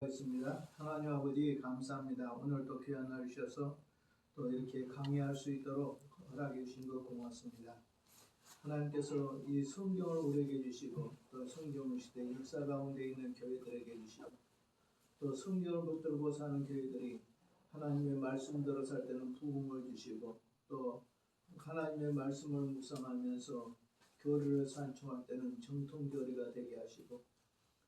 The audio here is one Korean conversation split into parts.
있습니다. 하나님 아버지 감사합니다. 오늘 또 귀한 날 주셔서 또 이렇게 강의할 수 있도록 허락해 주신 것 고맙습니다. 하나님께서 이 성경을 우리에게 주시고 또 성경을 시대 역사 가운데 있는 교회들에게 주시고 또 성경을 붙들고 사는 교회들이 하나님의 말씀대로 살 때는 부흥을 주시고 또 하나님의 말씀을 묵상하면서 교리를 산청할 때는 정통교리가 되게 하시고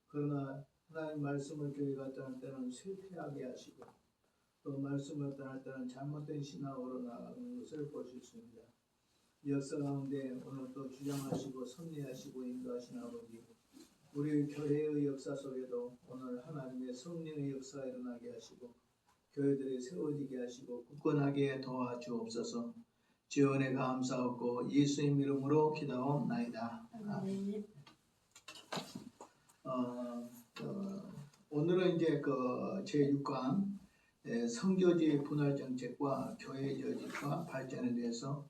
그러나 하나님 말씀을 교회가 떠날 때는 쇠퇴하게 하시고 또 말씀을 떠날 때는 잘못된 신앙으로 나아가는 것을 볼 수 있습니다. 역사 가운데 오늘 또 주장하시고 섭리하시고 인도하신 아버지, 우리 교회의 역사 속에도 오늘 하나님의 성령의 역사가 일어나게 하시고 교회들이 세워지게 하시고 굳건하게 도와주옵소서. 주의 감사하고 예수님 이름으로 기도하옵나이다. 오늘은 이제 제6강 선교지 분할 정책과 교회 조직과 발전에 대해서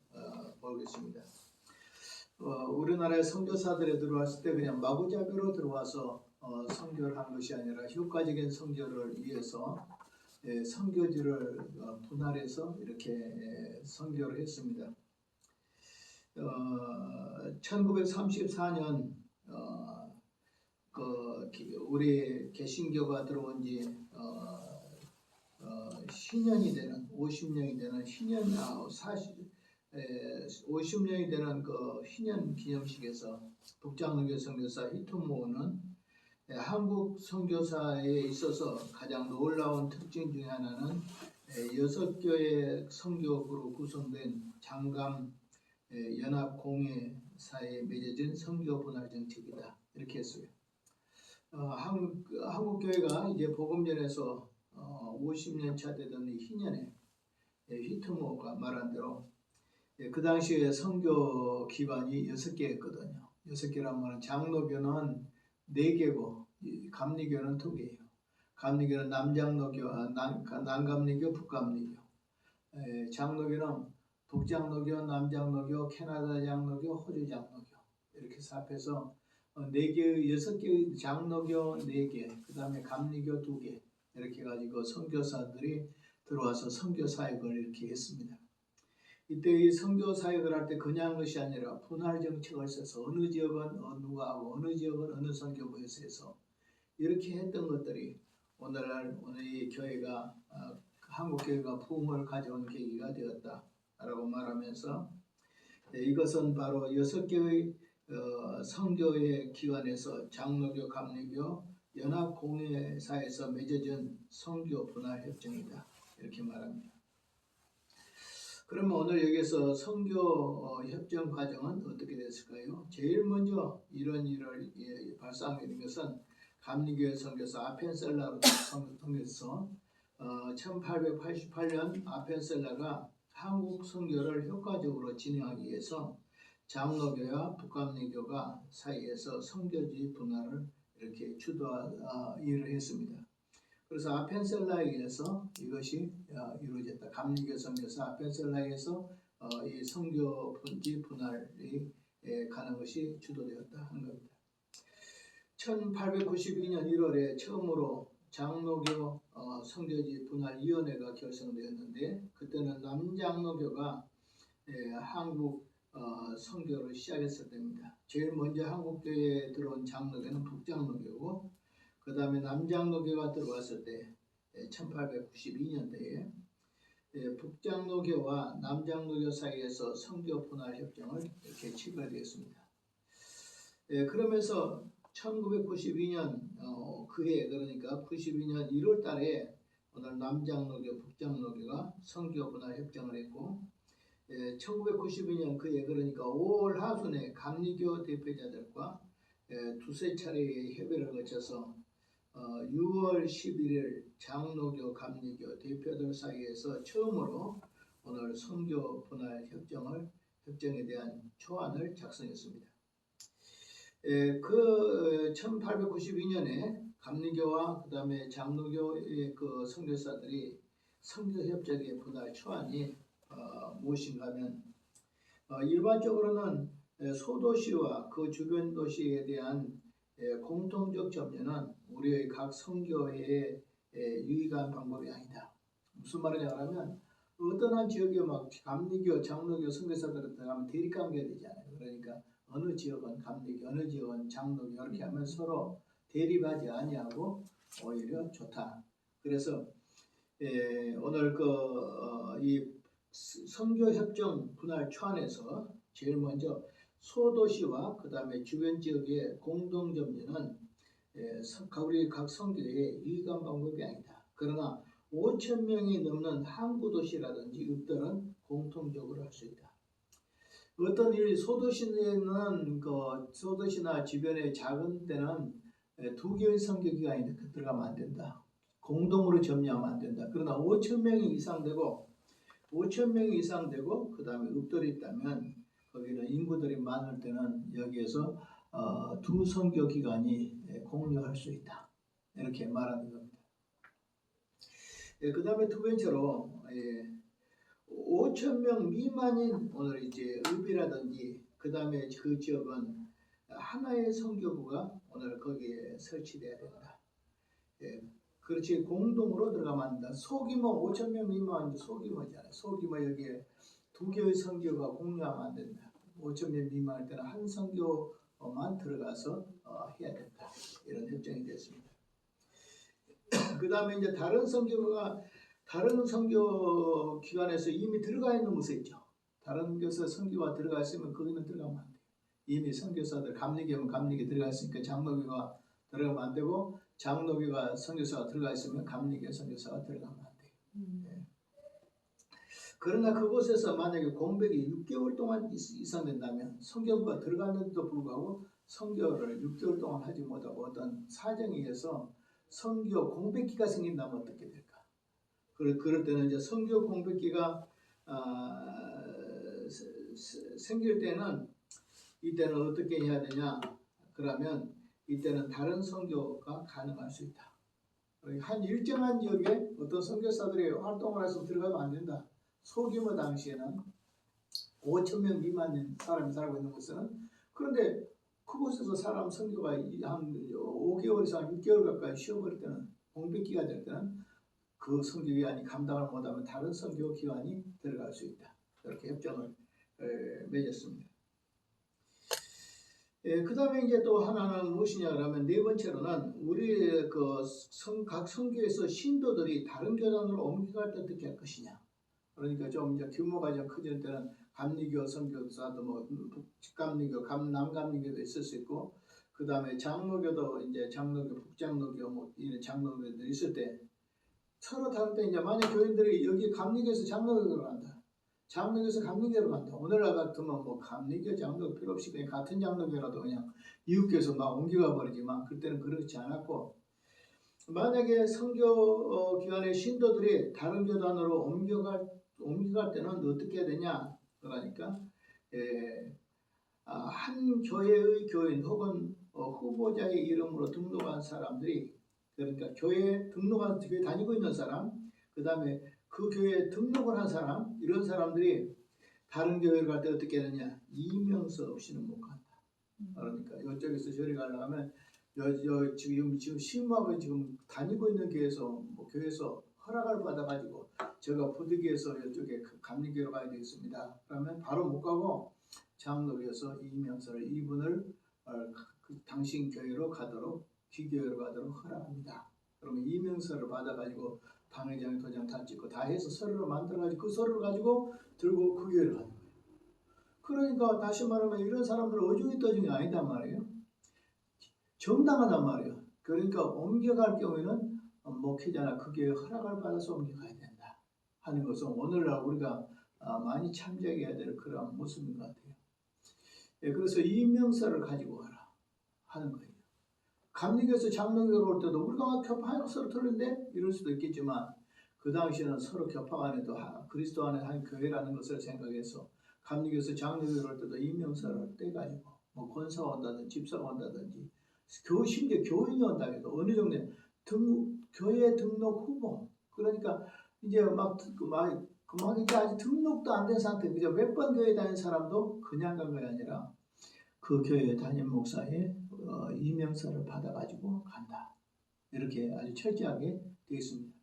보겠습니다. 우리나라의 선교사들이 들어왔을 때 그냥 마구잡이로 들어와서 선교를 한 것이 아니라 효과적인 선교를 위해서 선교지를 분할해서 이렇게 선교를 했습니다. 1934년 우리 개신교가 들어온 지 신년이 되는 50년이 되는 신년 50년이 되는 그 신년 기념식에서 북장로교 선교사 히토모는 한국 선교사에 있어서 가장 놀라운 특징 중에 하나는 6교회 선교구로 구성된 장감 연합 공회사에 맺어진 선교 분할 정책이다 이렇게 했어요. 한국 교회가 이제 복음전에서 50년 차 되던 이 희년에 히트모가 말한 대로 그 당시에 선교 기관이 6개였거든요. 6개란 말은 장로교는 4개고 감리교는 2개예요. 감리교는 남장로교, 남감리교, 북감리교. 장로교는 북장로교, 남장로교, 캐나다 장로교, 호주 장로교 이렇게 합해서 6개 장로교 4개, 그 다음에 감리교 2개 이렇게 가지고 선교사들이 들어와서 선교 사역을 이렇게 했습니다. 이때 이 선교 사역을 할 때 그냥 것이 아니라 분할 정책을 써서 어느 지역은 누가 하고 어느 지역은 어느 선교부에서 해서 이렇게 했던 것들이 오늘 이 교회가 한국 교회가 부흥을 가져온 계기가 되었다라고 말하면서 이것은 바로 6개의 선교의 기관에서 장로교, 감리교, 연합공회사에서 맺어진 선교 분할 협정이다 이렇게 말합니다. 그러면 오늘 여기서 선교 협정 과정은 어떻게 됐을까요? 제일 먼저 이런 일을 발상하게 된 것은 감리교회 선교사 아펜셀라로 통해서 1888년 아펜셀라가 한국 선교를 효과적으로 진행하기 위해서 장로교와 북감리교가 사이에서 선교지 분할을 이렇게 일을 했습니다. 그래서 아펜셀라에 의해서 이것이 이루어졌다. 감리교 선교사 아펜셀라에서 이 선교지 분할이 가는 것이 주도되었다 하는 겁니다. 1892년 1월에 처음으로 장로교 선교지 분할위원회가 결성되었는데 그때는 남장로교가 한국 선교를 시작했을 때입니다. 제일 먼저 한국교회에 들어온 장로교는 북장로교고 그 다음에 남장로교가 들어왔을 때 1892년대에 북장로교와 남장로교 사이에서 선교 분할 협정을 이렇게 체결되었습니다. 그러면서 1992년 그해 그러니까 92년 1월 달에 오늘 남장로교, 북장로교가 선교 분할 협정을 했고 1992년 그해 그러니까 5월 하순에 감리교 대표자들과 두세 차례의 협의를 거쳐서 6월 11일 장로교, 감리교 대표들 사이에서 처음으로 오늘 선교 분할 협정에 대한 초안을 작성했습니다. 그 1892년에 감리교와 그 다음에 장로교의 그 선교사들이 선교 협정의 분할 초안이 무엇인가 하면 일반적으로는 소도시와 그 주변 도시에 대한 공통적 점유는 우리의 각 선교의 유익한 방법이 아니다. 무슨 말이냐 하면 어떤 한 지역에 막 감리교, 장로교 선교사들한테 가면 대립관계가 되잖아요. 그러니까 어느 지역은 감리교, 어느 지역은 장로교 이렇게 하면 서로 대립하지 아니하고 오히려 좋다. 그래서 오늘 이 선교협정 분할 초안에서 제일 먼저 소도시와 그 다음에 주변 지역의 공동점유는 우리 각 선교의 유익한 방법이 아니다. 그러나 5천 명이 넘는 항구 도시라든지 읍들은 공통적으로 할 수 있다. 어떤 소도시는 소도시나 주변의 작은 데는 두 개의 선교 기관이 들어가면 안 된다. 공동으로 점유하면 안 된다. 그러나 5천 명이 이상 되고 그 다음에 읍들이 있다면 거기는 인구들이 많을 때는 여기에서 두 선교 기관이 공유할 수 있다. 이렇게 말하는 겁니다. 그 다음에 두 번째로 5천 명 미만인 오늘 이제 읍이라든지 그 다음에 그 지역은 하나의 선교부가 오늘 거기에 설치돼야 된다. 그렇지 공동으로 들어가면 안 된다. 소규모 5천 명 미만 소규모잖아요. 소규모 여기에 두 개의 선교가 공유하면 안 된다. 5천 명 미만일 때는 한 선교만 들어가서 해야 된다. 이런 협정이 됐습니다. 그 다음에 이제 다른 선교 기관에서 이미 들어가 있는 곳에 있죠. 다른 교사 선교가 들어가 있으면 거기는 들어가면 안 돼요. 이미 선교사들 감리교면 감리교 들어가 있으니까 장로교가 들어가면 안 되고 장로교가 선교사가 들어가 있으면 감리교 선교사가 들어가면 안 돼요. 그러나 그곳에서 만약에 공백이 6개월 동안 이상 된다면 선교부가 들어갔는데도 불구하고 선교를 6개월 동안 하지 못하고 어떤 사정에 의해서 선교 공백기가 생긴다면 어떻게 될까? 그럴 때는 이제 선교 공백기가 생길 때는 이때는 어떻게 해야 되냐? 그러면 이때는 다른 선교가 가능할 수 있다. 한 일정한 지역에 어떤 선교사들이 활동을 해서 들어가면 안 된다. 소규모 당시에는 5천 명 미만인 사람이 살고 있는 곳은 그런데 그곳에서 사람 선교가 한 5개월 이상 6개월 가까이 쉬어버릴 때는 공백기가 될 때는 그 선교기관이 감당을 못하면 다른 선교기관이 들어갈 수 있다. 이렇게 협정을 맺었습니다. 그 다음에 이제 또 하나는 무엇이냐 그러면 네 번째로는 우리 각 선교에서 신도들이 다른 교단으로 옮겨갈 때 어떻게 할 것이냐. 그러니까 좀 이제 규모가 좀 커질 때는 감리교 선교사도 뭐 북감리교, 남감리교도 있을 수 있고 그 다음에 장로교도 이제 장로교, 북장로교 뭐 이런 장로교도 있을 때 서로 다를 때 이제 만약 교인들이 여기 감리교에서 장로교로 간다. 장로교에서 감리교로 간다. 오늘날 같으면 뭐 감리교, 장로교 필요 없이 그냥 같은 장로교라도 그냥 이웃교에서 막 옮겨가 버리지만 그때는 그렇지 않았고 만약에 선교 기관의 신도들이 다른 교단으로 옮겨갈 때는 어떻게 해야 되냐? 그러니까 한 교회의 교인 혹은 후보자의 이름으로 등록한 사람들이 그러니까 교회에 등록한 교회 다니고 있는 사람, 그 다음에 그 교회에 등록을 한 사람 이런 사람들이 다른 교회를 갈 때 어떻게 하느냐? 이명서 없이는 못 간다. 그러니까 이쪽에서 저리 가려면 지금 신부하고 지금 다니고 있는 교회에서 허락을 받아가지고 제가 부득이해서 이쪽에 감리교로 가야 되겠습니다. 그러면 바로 못 가고 장로교에서 이명서를 이분을 당신 교회로 가도록 귀교회로 가도록 허락합니다. 그러면 이명서를 받아가지고 당회장 도장 다 찍고 다 해서 서류를 만들어가지고 그 서류를 가지고 들고 그 교회를 가는 거예요. 그러니까 다시 말하면 이런 사람들은 어중이 떠중이 아니단 말이에요. 정당하단 말이에요. 그러니까 옮겨갈 경우에는 목회자나 그 교회 허락을 받아서 옮겨가야 된다 하는 것은 오늘날 우리가 많이 참작해야 될 그런 모습인 것 같아요. 그래서 이명서를 가지고 가라 하는 거예요. 감리교에서 장로교로 올 때도 우리가 교파하고 서로 틀린데 이럴 수도 있겠지만 그 당시에는 서로 교파 안에도 그리스도 안에 한 교회라는 것을 생각해서 감리교에서 장로교로 올 때도 이명서를 떼가지고 뭐 권사가 온다든지 집사가 온다든지 심지어 교인이 온다 해도 어느 정도 교회 등록 후보 그러니까 이제 이제 아직 등록도 안 된 상태 그저 몇 번 교회 다닌 사람도 그냥 간 게 아니라 그 교회 담임 목사의 이명서를 받아가지고 간다. 이렇게 아주 철저하게 되어 있습니다.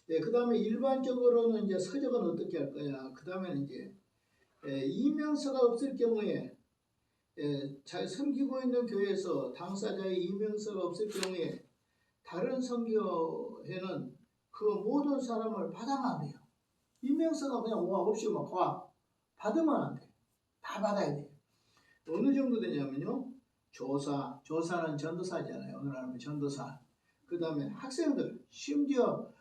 네, 그 다음에 일반적으로는 이제 서적은 어떻게 할 거냐. 그 다음에는 이제 이명서가 없을 경우에 잘 섬기고 있는 교회에서 당사자의 이명서가 없을 경우에 다른 선교회는 그 모든 사람을 받으면 안 돼요. 이명서가 그냥 없이 막 받으면 안 돼. 다 받아야 돼. 어느 정도 되냐면요. 조사는 전도사잖아요. 오늘 하면 전도사. 그 다음에 학생들, 심지어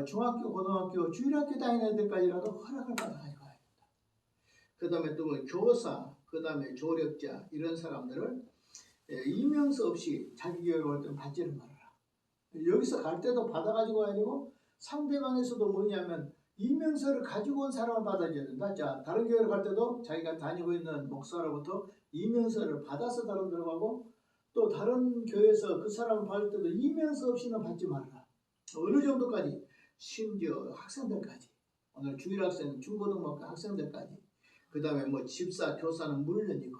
중학교, 고등학교, 주일학교 다니는 애들까지라도 허락을 받아가지고 가야 된다. 그 다음에 또 교사, 그 다음에 조력자 이런 사람들을 이명서 없이 자기 교회로 올 때는 받지를 말아라. 여기서 갈 때도 받아가지고 가야 되고 상대방에서도 뭐냐면 이명서를 가지고 온 사람을 받아줘야 된다. 자, 다른 교회로 갈 때도 자기가 다니고 있는 목사로부터 이명서를 받아서 다른 데로 가고 또 다른 교회에서 그 사람을 받을 때도 이명서 없이는 받지 말아라. 어느 정도까지? 심지어 학생들까지. 오늘 주일학생, 중고등학교 학생들까지. 그 다음에 뭐 집사, 교사는 물론이고.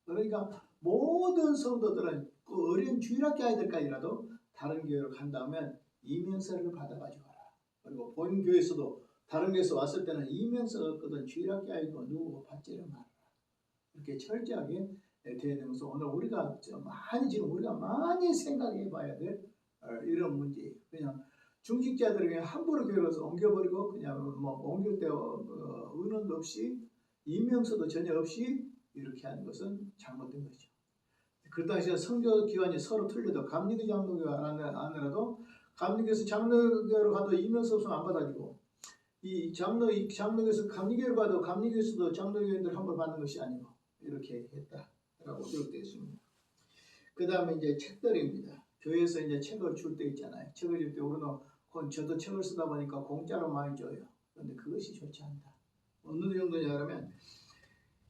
그러니까 모든 성도들은 그 어린 주일학교 아이들까지라도 다른 교회로 간다면 이명서를 받아가지고 가라. 그리고 본 교회에서도 다른 교회에서 왔을 때는 이명서가 없거든 주일학교 아이고 누구 받지를 말아라. 이렇게 철저하게 되어 있는 것은 오늘 우리가 많이 생각해 봐야 될 이런 문제. 그냥 중직자들이 그냥 함부로 교회로 옮겨버리고 그냥 뭐 옮길 때 의논도 없이 이명서도 전혀 없이 이렇게 하는 것은 잘못된 거죠. 그 당시에 선교 기관이 서로 틀려도 감리교 장로교가 아니라도 감리교에서 장로교로 가도 이명서 없으면 안 받아지고 이 장로교에서 감리교로 가도 감리교에서도 장로교인들 함부로 받는 것이 아니고 이렇게 했다라고 기록되어 있습니다. 그 다음에 이제 책들입니다. 교회에서 이제 책을 줄 때 있잖아요. 책을 줄 때 우리는 저도 책을 쓰다 보니까 공짜로 많이 줘요. 그런데 그것이 좋지 않다. 어느 정도냐 그러면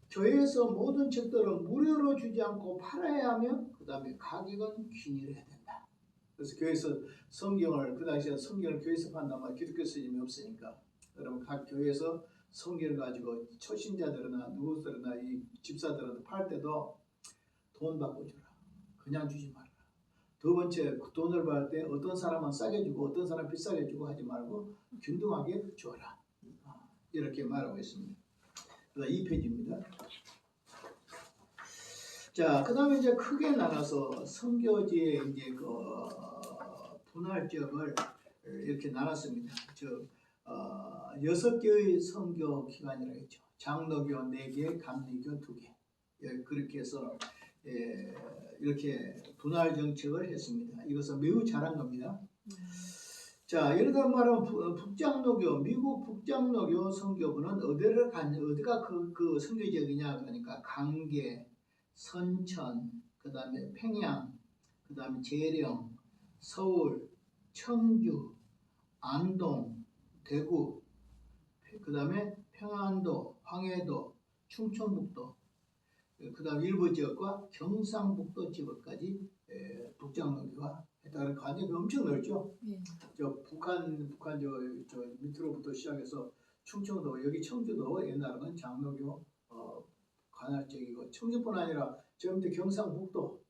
교회에서 모든 책들은 무료로 주지 않고 팔아야 하며 그 다음에 가격은 균일해야 된다. 그래서 교회에서 성경을 그 당시에 성경을 교회에서 판단 말 기독교 스님이 없으니까 여러분 각 교회에서 성경을 가지고 초신자들이나 누구들이나 이 집사들한테 팔 때도 돈 받고 주라. 그냥 주지 말아라. 두 번째 그 돈을 받을 때 어떤 사람은 싸게 주고 어떤 사람은 비싸게 주고 하지 말고 균등하게 줘라. 이렇게 말하고 있습니다. 2페이지입니다. 자, 그 다음에 이제 크게 나눠서 선교지의 이제 그 분할 지역을 이렇게 나눴습니다. 즉, 6개의 선교 기관이라고 했죠. 장로교 4개, 감리교 2개. 그렇게 해서 이렇게 분할 정책을 했습니다. 이것은 매우 잘한 겁니다. 자, 예를 들어 말하면 북장로교, 미국 북장로교 선교부는 어디가 그 선교 지역이냐 그러니까 강계, 선천, 그 다음에 평양, 그 다음에 재령, 서울, 청주, 안동, 대구, 그 다음에 평안도, 황해도, 충청북도, 그 다음 일부 지역과 경상북도 지역까지 북장로교가 했다는 관역이 엄청 넓죠. 저 북한 저 밑으로부터 시작해서 충청도 여기 청주도 옛날에는 장로교 관할지역이고 청주뿐 아니라 저 밑에 경상북도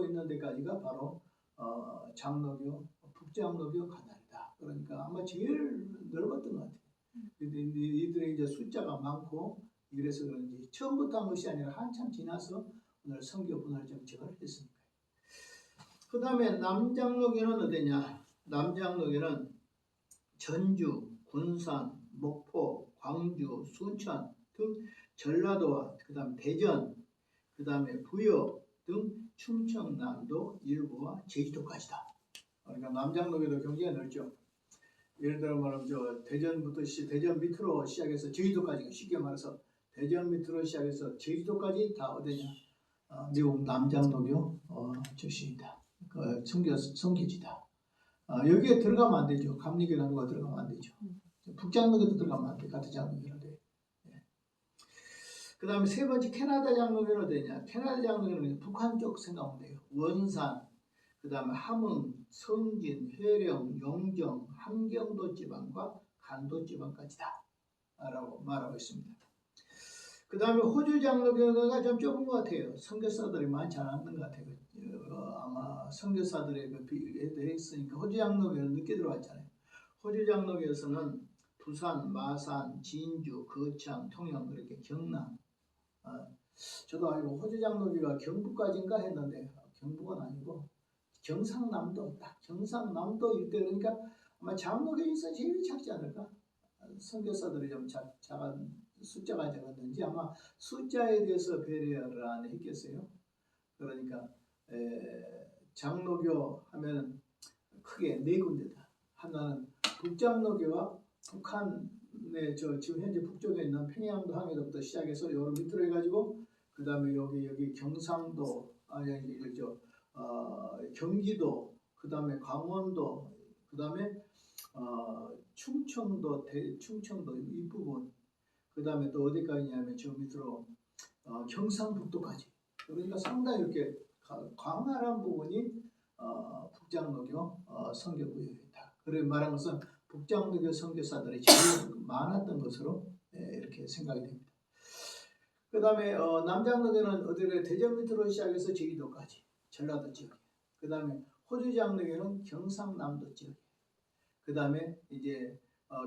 있는 데까지가 바로 장로교 북장로교 관할이다. 그러니까 아마 제일 넓었던 것 같아요. 이들이 이제 숫자가 많고 이래서 그런지 처음부터 한 것이 아니라 한참 지나서 오늘 선교 분할 정책을 했습니다. 그 다음에 남장로교는 어디냐? 남장로교는 전주, 군산, 목포, 광주, 순천 등 전라도와 그 다음 대전, 그 다음에 부여 등 충청남도 일부와 제주도까지다. 그러니까 남장로교도 굉장히 넓죠. 예를 들어 말하면 대전 밑으로 시작해서 제주도까지 쉽게 말해서 대전 밑으로 시작해서 제주도까지 다 어디냐? 미국 남장로교 출신이다. 성교지다. 여기에 들어가면 안 되죠. 감리교라는 거 들어가면 안 되죠. 북장로교도 들어가면 안 돼. 같은 장로교인데. 그 다음에 세 번째 캐나다 장로교는 어디냐? 캐나다 장로교는 북한 쪽 생각하면 돼요. 원산, 그 다음에 함흥, 성진, 회령, 용정, 함경도 지방과 간도 지방까지다. 라고 말하고 있습니다. 그 다음에 호주 장로교가 좀 좁은 것 같아요. 선교사들이 많지 않았는 것 같아요. 아마 선교사들의 그 비례도 했으니까 호주 장로교는 늦게 들어왔잖아요. 호주 장로교에서는 부산, 마산, 진주, 거창, 통영 그렇게 경남. 저도 알고 호주 장로교가 경북까지인가 했는데 경북은 아니고 경상남도 딱 경상남도 일대 그러니까 아마 장로교에서 제일 작지 않을까? 선교사들이 좀 작은 숫자가 적었는지 아마 숫자에 대해서 배려를 안 했겠어요. 그러니까 장로교 하면 크게 네 군데다. 하나는 북장로교와 북한의 지금 현재 북쪽에 있는 평양도 항해도부터 시작해서 요로 밑으로 해가지고 그 다음에 여기 경상도 경기도 그 다음에 강원도 그 다음에 충청도 이 부분 그 다음에 또 어디까지 냐면 저 밑으로 경상북도까지 그러니까 상당히 이렇게 광활한 부분이 북장로교 선교구역이다. 그래 말한 것은 북장로교 선교사들이 제일 많았던 것으로 이렇게 생각이 됩니다. 그 다음에 남장로교는 어디를 대전 밑으로 시작해서 제주도까지 전라도 지역. 그 다음에 호주 장로교는 경상남도 지역. 그 다음에 이제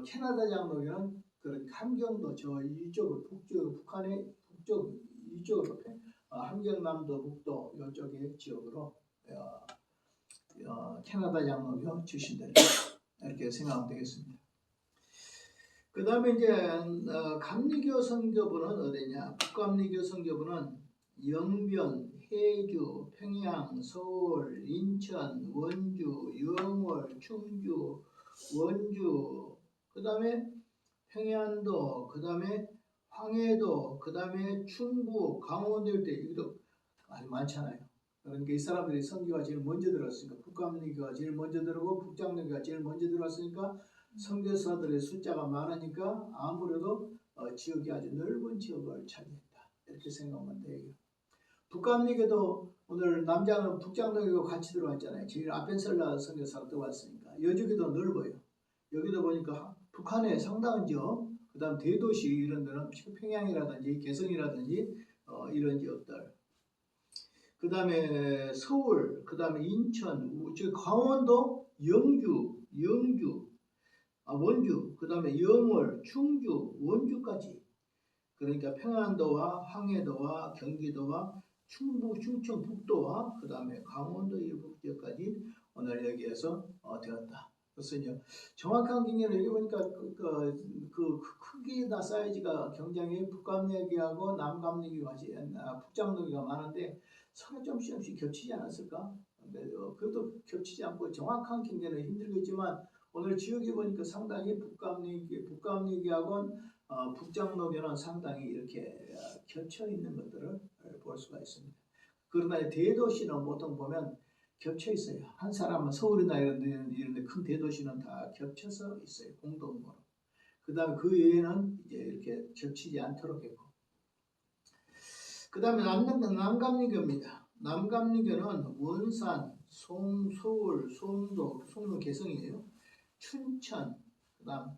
캐나다 장로교는 그런 함경도 저 이쪽으로 북한의 북쪽 이쪽으로 함경남도 북도 이쪽의 지역으로 캐나다 장로교 출신들 이렇게 생각하면 되겠습니다. 그 다음에 이제 감리교 선교부는 어디냐? 북감리교 선교부는 영변, 해주, 평양, 서울, 인천, 원주, 영월, 충주, 원주, 그 다음에 평안도, 그 다음에 황해도, 그 다음에 충북, 강원도 일대 여기도 아주 많잖아요. 그러니까 이 사람들이 선교가 제일 먼저 들어왔으니까 북감리교가 제일 먼저 들어오고 북장로교가 제일 먼저 들어왔으니까 선교사들의 숫자가 많으니까 아무래도 지역이 아주 넓은 지역을 차지했다. 이렇게 생각하면 돼요. 북감리교도 오늘 남장은 북장로교 같이 들어왔잖아요. 제일 아펜셀라 선교사가 들어왔으니까 여주교도 넓어요. 여기도 보니까 북한의 상당한 지역, 그 다음 대도시 이런 데는 평양이라든지 개성이라든지 이런 지역들, 그 다음에 서울, 그 다음에 인천, 강원도, 영주, 원주, 그 다음에 영월, 충주, 원주까지. 그러니까 평안도와 황해도와 경기도와 충북, 충청, 북도와 그 다음에 강원도 일부 지역까지 오늘 여기에서 되었다. 그래서 이제 정확한 경계를 여기 보니까 그 크기나 사이즈가 굉장히 북감리교하고 남감리교가 북장로교가 많은데 서로 조금씩 겹치지 않았을까? 근데 그래도 겹치지 않고 정확한 경계는 힘들겠지만 오늘 지역에 보니까 상당히 북감리교하고 북장로교는 상당히 이렇게 겹쳐 있는 것들을 볼 수가 있습니다. 그러나 대도시는 보통 보면 겹쳐 있어요. 한 사람은 서울이나 이런 데 큰 대도시는 다 겹쳐서 있어요. 공동으로. 그 다음에 그 외에는 이제 이렇게 겹치지 않도록 했고. 그 다음에 남감리교입니다. 남감리교는 원산, 서울, 송도 개성이에요. 춘천, 그 다음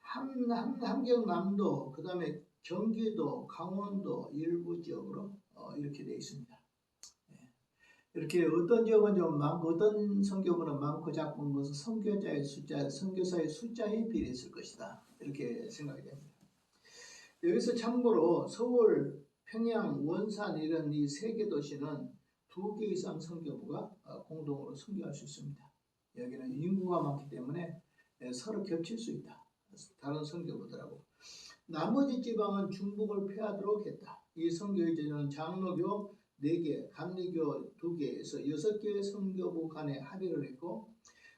함경남도, 그 다음에 경기도, 강원도 일부 지역으로 이렇게 되어 있습니다. 이렇게 어떤 지역은 좀 많고 어떤 선교부는 많고 작은 것은 선교사의 숫자에 비례했을 것이다. 이렇게 생각이 됩니다. 여기서 참고로 서울, 평양, 원산 이런 이 세 개 도시는 2개 이상 선교부가 공동으로 선교할 수 있습니다. 여기는 인구가 많기 때문에 서로 겹칠 수 있다. 다른 선교부들하고. 나머지 지방은 중복을 피하도록 했다. 이 선교의 제도는 장로교 4개, 감리교 2개에서 6개의 선교부 간에 합의를 했고,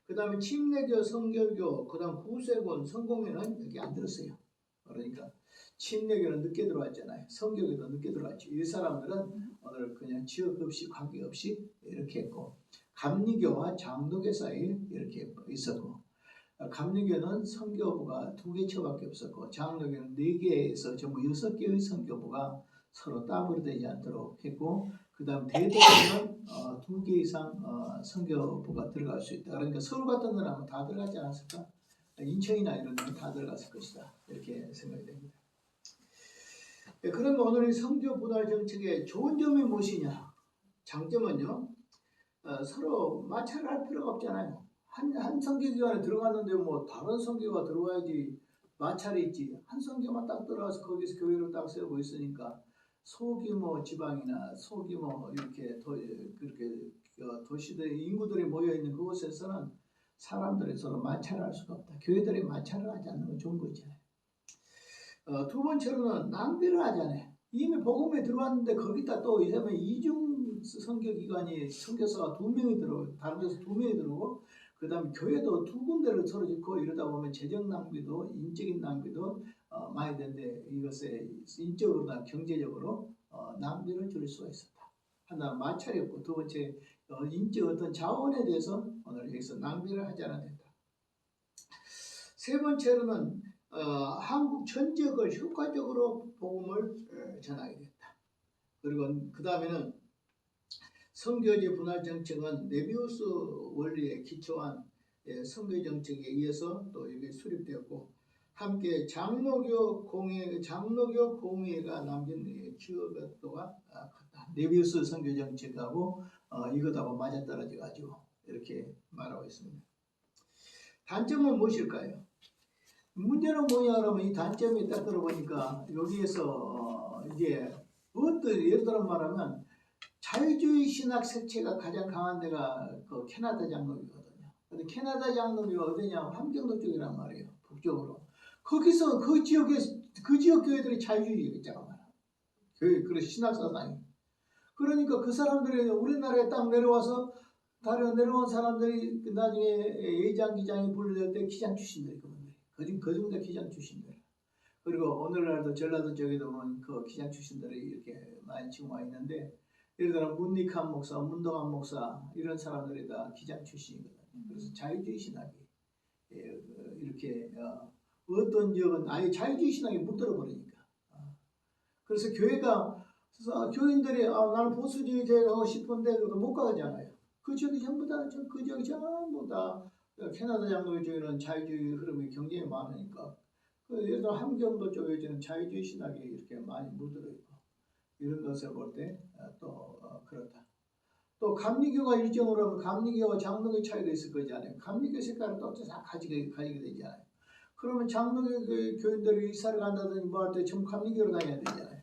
그 다음에 침례교, 성결교, 그 다음 구세군, 성공회는 여기 안 들었어요. 그러니까 침례교는 늦게 들어왔잖아요. 성교교도 늦게 들어왔죠. 이 사람들은 오늘 그냥 지역 없이 관계없이 이렇게 했고, 감리교와 장로교 사이에 이렇게 있었고, 감리교는 선교부가 2개처밖에 없었고, 장로교는 4개에서 전부 6개의 선교부가 서로 따블되지 않도록 했고, 그 다음 대도시는 2개 이상 선교부가 들어갈 수 있다. 그러니까 서울 같은 데는 아마 다 들어가지 않았을까? 인천이나 이런 데는 다 들어갔을 것이다. 이렇게 생각이 됩니다. 그러면 오늘 이 선교 분할 정책의 좋은 점이 무엇이냐? 장점은요, 서로 마찰을 할 필요가 없잖아요. 한 선교기관에 들어갔는데 뭐 다른 선교가 들어와야지 마찰이 있지. 한 선교만 딱 들어가서 거기서 교회를 딱 세우고 있으니까 소규모 지방이나 소규모 이렇게 그렇게 도시들 인구들이 모여 있는 그곳에서는 사람들이 서로 마찰을 할 수가 없다. 교회들이 마찰을 하지 않는 건 좋은 거 있잖아요. 두 번째로는 낭비를 하잖아요. 이미 복음에 들어왔는데 거기다 또 이러면 이중 선교기관이 선교사가 2명이 들어오고 다른 데서 2명이 들어오고 그 다음에 교회도 2군데를 서로 짓고 이러다 보면 재정 낭비도 인적인 낭비도 많이 되는데 이것에 인적으로나 경제적으로 낭비를 줄일 수가 있었다. 하나 마찰이 없고 두 번째 인적 어떤 자원에 대해서 오늘 여기서 낭비를 하지 않아야 된다. 세 번째로는 한국 전 지역을 효과적으로 복음을 전하게 됐다. 그리고 그 다음에는 선교지 분할 정책은 네비우스 원리에 기초한 선교 정책에 의해서 또 이게 수립되었고 함께 장로교 공회가 남긴 기여도가 컸다. 네비우스 선교 정책하고 이것하고 맞아떨어져 가지고 이렇게 말하고 있습니다. 단점은 무엇일까요? 문제는 뭐냐 그러면 이 단점이 딱 들어보니까 여기에서 이제 예를 들어 말하면 자유주의 신학 색채가 가장 강한 데가 그 캐나다 장로교거든요. 근데 캐나다 장로교가 어디냐 함경도 쪽이란 말이에요. 북쪽으로. 거기서 그 지역 교회들이 자유주의자가 많아. 그래서 신학 사상이. 그러니까 그 사람들이 우리나라에 딱 내려와서 다른 내려온 사람들이 나중에 예장 기장이 불릴 때 기장 출신들이 그중 다 기장 출신들. 그리고 오늘날도 전라도 쪽에도 보면 그 기장 출신들이 이렇게 많이 지금 와 있는데 예를 들어 문익한 목사, 문동한 목사 이런 사람들이 다 기장 출신이거든요. 그래서 자유주의 신학이 이렇게 어떤 지역은 아예 자유주의 신학이 물들어 버리니까. 그래서 교인들이 나는 보수주의자 가고 싶은데 그래도 못 가잖아요. 그 지역이 전부 다 캐나다 장로교 쪽에는 자유주의 흐름이 굉장히 많으니까 예를 들어 함경도 쪽에는 자유주의 신학이 이렇게 많이 물들어 있고 이런 것을 볼 때 또 그렇다. 또 감리교가 일정으로 하면 감리교와 장로교 차이도 있을 거잖아요. 감리교 색깔을 또 다 가지게 되잖아요. 그러면 장로교 교인들이 이사를 간다든지 뭐 할 때 전부 감리교로 다녀야 되잖아요.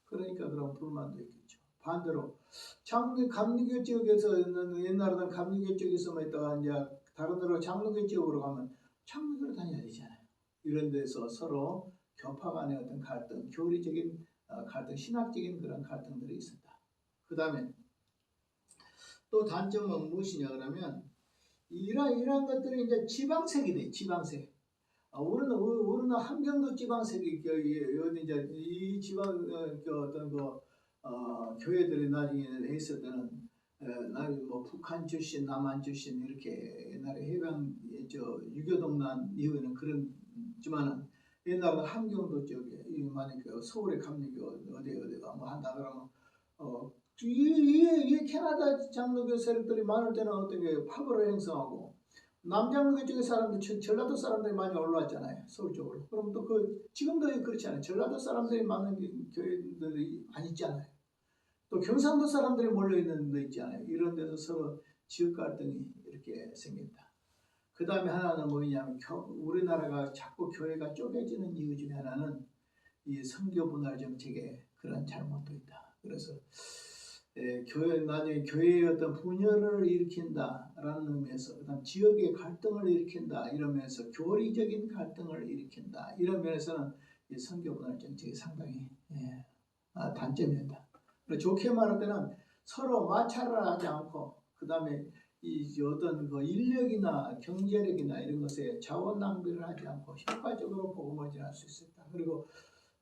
그러니까 그런 불만도 있겠죠. 반대로 감리교 지역에서는 옛날에는 감리교 쪽에서만 있다가 이제 다른 데로 장로교 지역으로 가면 장로교로 다녀야 되잖아요. 이런 데서 서로 교파 간의 어떤 갈등, 교리적인 갈등, 신학적인 그런 갈등들이 있었다. 그 다음에 또 단점은 무엇이냐 그러면 이러한 것들이 이제 지방색이 돼. 지방색. 우리는 함경도 지방색이 어디 이제 이 지방 어떤 교회들이 나중에 했을 때는 나중에 뭐 북한 출신, 남한 출신 이렇게 옛날에 해방 유교동란 이후에는 그런지만은 옛날에 함경도 쪽에 만약 서울의 감리교 어디가 뭐 한다 그러면 이 캐나다 장로교 세력들이 많을 때는 어떻게 파벌을 형성하고 남장로교 쪽의 사람들 전라도 사람들이 많이 올라왔잖아요. 서울 쪽으로. 그럼 또 지금도 그렇지 않아요. 전라도 사람들이 많은 교회들이 안 있잖아요. 또 경상도 사람들이 몰려있는 데 있잖아요. 이런 데서 서로 지역 갈등이 이렇게 생긴다. 그 다음에 하나는 뭐냐면 우리나라가 자꾸 교회가 쪼개지는 이유 중에 하나는 이 선교 분할 정책에 그런 잘못도 있다. 그래서 나중에 교회의 어떤 분열을 일으킨다라는 의미에서 그다음 지역의 갈등을 일으킨다 이러면서 교리적인 갈등을 일으킨다 이런 면에서는 이 선교 분할 정책이 상당히 단점이다. 좋게 말할 때는 서로 마찰을 하지 않고 그다음에 이 어떤 인력이나 경제력이나 이런 것에 자원 낭비를 하지 않고 효과적으로 복음을 전할 수 있었다. 그리고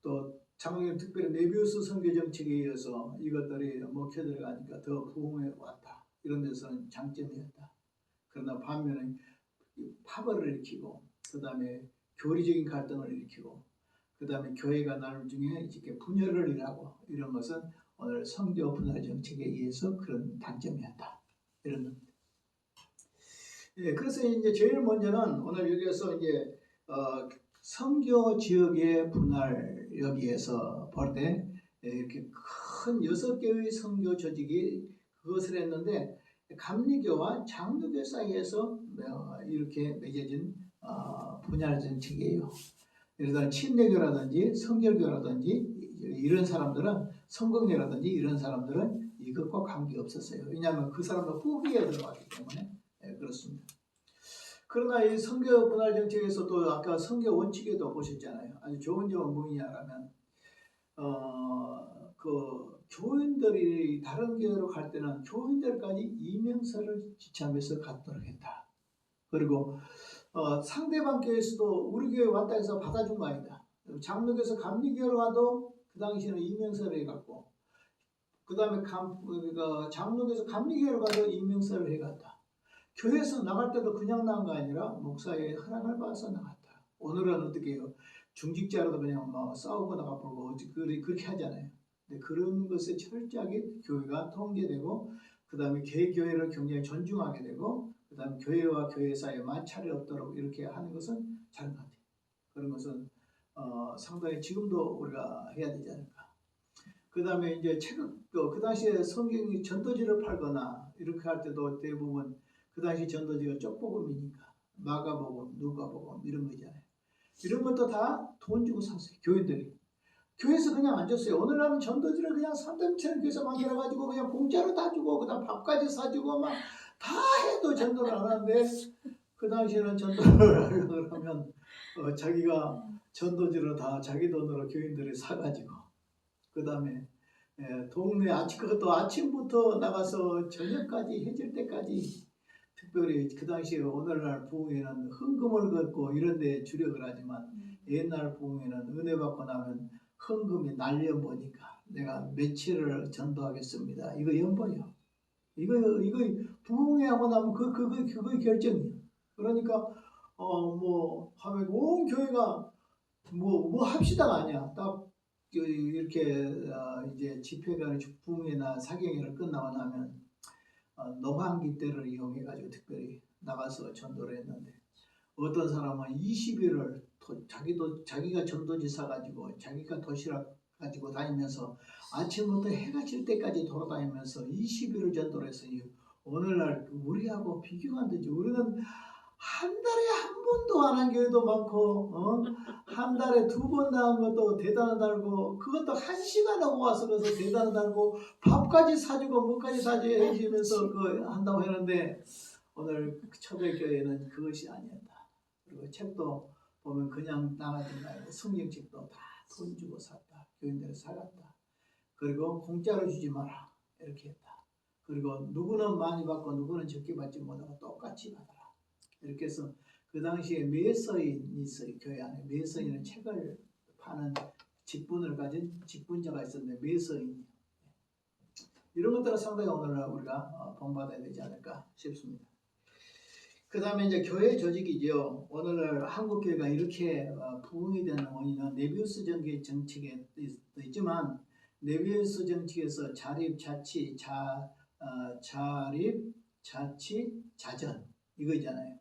또 장로교 특별히 네비우스 선교 정책에 의해서 이것들이 먹혀 들어가니까 더 부흥해 왔다. 이런 데서는 장점이었다. 그러나 반면에 파벌을 일으키고 그 다음에 교리적인 갈등을 일으키고 그 다음에 교회가 나눌 중에 이렇게 분열을 일하고 이런 것은 오늘 선교 분할 정책에 의해서 그런 단점이었다. 이런 겁니다. 그래서 이제 제일 먼저는 오늘 여기에서 이제 선교 지역의 분할 여기에서 볼 때 이렇게 큰 6개의 선교 조직이 그것을 했는데 감리교와 장로교 사이에서 이렇게 맺어진 분야 정책이에요. 예를 들어 침례교라든지 성결교라든지 이런 사람들은 성공회라든지 이런 사람들은 이것과 관계 없었어요. 왜냐하면 그 사람은 후기에 들어갔기 때문에 그렇습니다. 그러나 이 성교 분할 정책에서도 아까 성교 원칙에도 보셨잖아요. 아주 좋은 점은 뭐냐라면 그 교인들이 다른 교회로 갈 때는 교인들까지 이명서를 지참해서 갖도록 했다. 그리고 상대방 교회에서도 우리 교회 왔다 해서 받아준 거 아니다. 장로교에서 감리교로 가도 그 당시에는 이명서를 해갔고 그 다음에 장로교에서 감리교로 가도 이명서를 해갔다. 교회에서 나갈 때도 그냥 나간 거 아니라 목사의 허락을 받아서 나갔다. 오늘은 어떻게 해요? 중직자로도 그냥 싸우고 나가보고 그렇게 하잖아요. 근데 그런 것에 철저하게 교회가 통제되고 그 다음에 개교회를 굉장히 존중하게 되고 그 다음에 교회와 교회 사이에 마찰이 없도록 이렇게 하는 것은 잘한 것 같아요. 그런 것은 상당히 지금도 우리가 해야 되지 않을까. 그 다음에 이제 그 당시에 성경이 전도지를 팔거나 이렇게 할 때도 대부분 그 당시 전도지가 쪽복음이니까 마가복음, 누가복음 이런 거잖아요. 이런 것도 다 돈 주고 샀어요. 교인들이. 교회에서 그냥 안 줬어요. 오늘날은 전도지를 그냥 산더미처럼 교회에서 만들어가지고 그냥 공짜로 다 주고 그다음 밥까지 사주고 막 다 해도 전도를 안 하는데 그 당시에는 전도를 하려고 하면 자기가 전도지를 다 자기 돈으로 교인들이 사가지고 그 다음에 동네 그것도 아침부터 나가서 저녁까지 해질 때까지 특별히 그 당시에 오늘날 부흥회는 헌금을 걷고 이런 데 주력을 하지만 옛날 부흥회는 은혜 받고 나면 헌금이 날연보니까 내가 며칠을 전도하겠습니다. 이거 연보요. 이거 부흥회 하고 나면 그거 결정이에요. 그러니까 뭐 하면 온 교회가 뭐 합시다가 아니야. 딱 이렇게 이제 집회가 부흥회나 사경회를 끝나고 나면 노방기 때를 이용해가지고 특별히 나가서 전도를 했는데 어떤 사람은 20일을 자기가 전도지 사가지고 자기가 도시락 가지고 다니면서 아침부터 해가 질 때까지 돌아다니면서 20일을 전도를 했어요. 오늘날 우리하고 비교가 안 되죠. 우리는 한 달에 한 번도 안 한 교회도 많고 한 달에 2번 나온 것도 대단하다고 그것도 1시간 하고 와서 그래서 대단하다고 밥까지 사주고 뭐까지 사주고 해주면서 한다고 했는데 오늘 초대교회는 그것이 아니었다. 그리고 책도 보면 그냥 나가지 말고 성경책도 다 돈 주고 샀다. 교인들이 사갔다. 그리고 공짜로 주지 마라. 이렇게 했다. 그리고 누구는 많이 받고 누구는 적게 받지 못하고 똑같이 받아라. 이렇게 해서 그 당시에 매서인이 있어요. 교회 안에 매서인은 책을 파는 직분을 가진 직분자가 있었는데 매서인이요. 이런 것들은 상당히 오늘날 우리가 본받아야 되지 않을까 싶습니다. 그 다음에 이제 교회 조직이죠. 오늘날 한국 교회가 이렇게 부흥이 되는 원인은 네비우스 정계 정책에 있지만 네비우스 정책에서 자립, 자치, 자립, 자치, 자전 이거잖아요.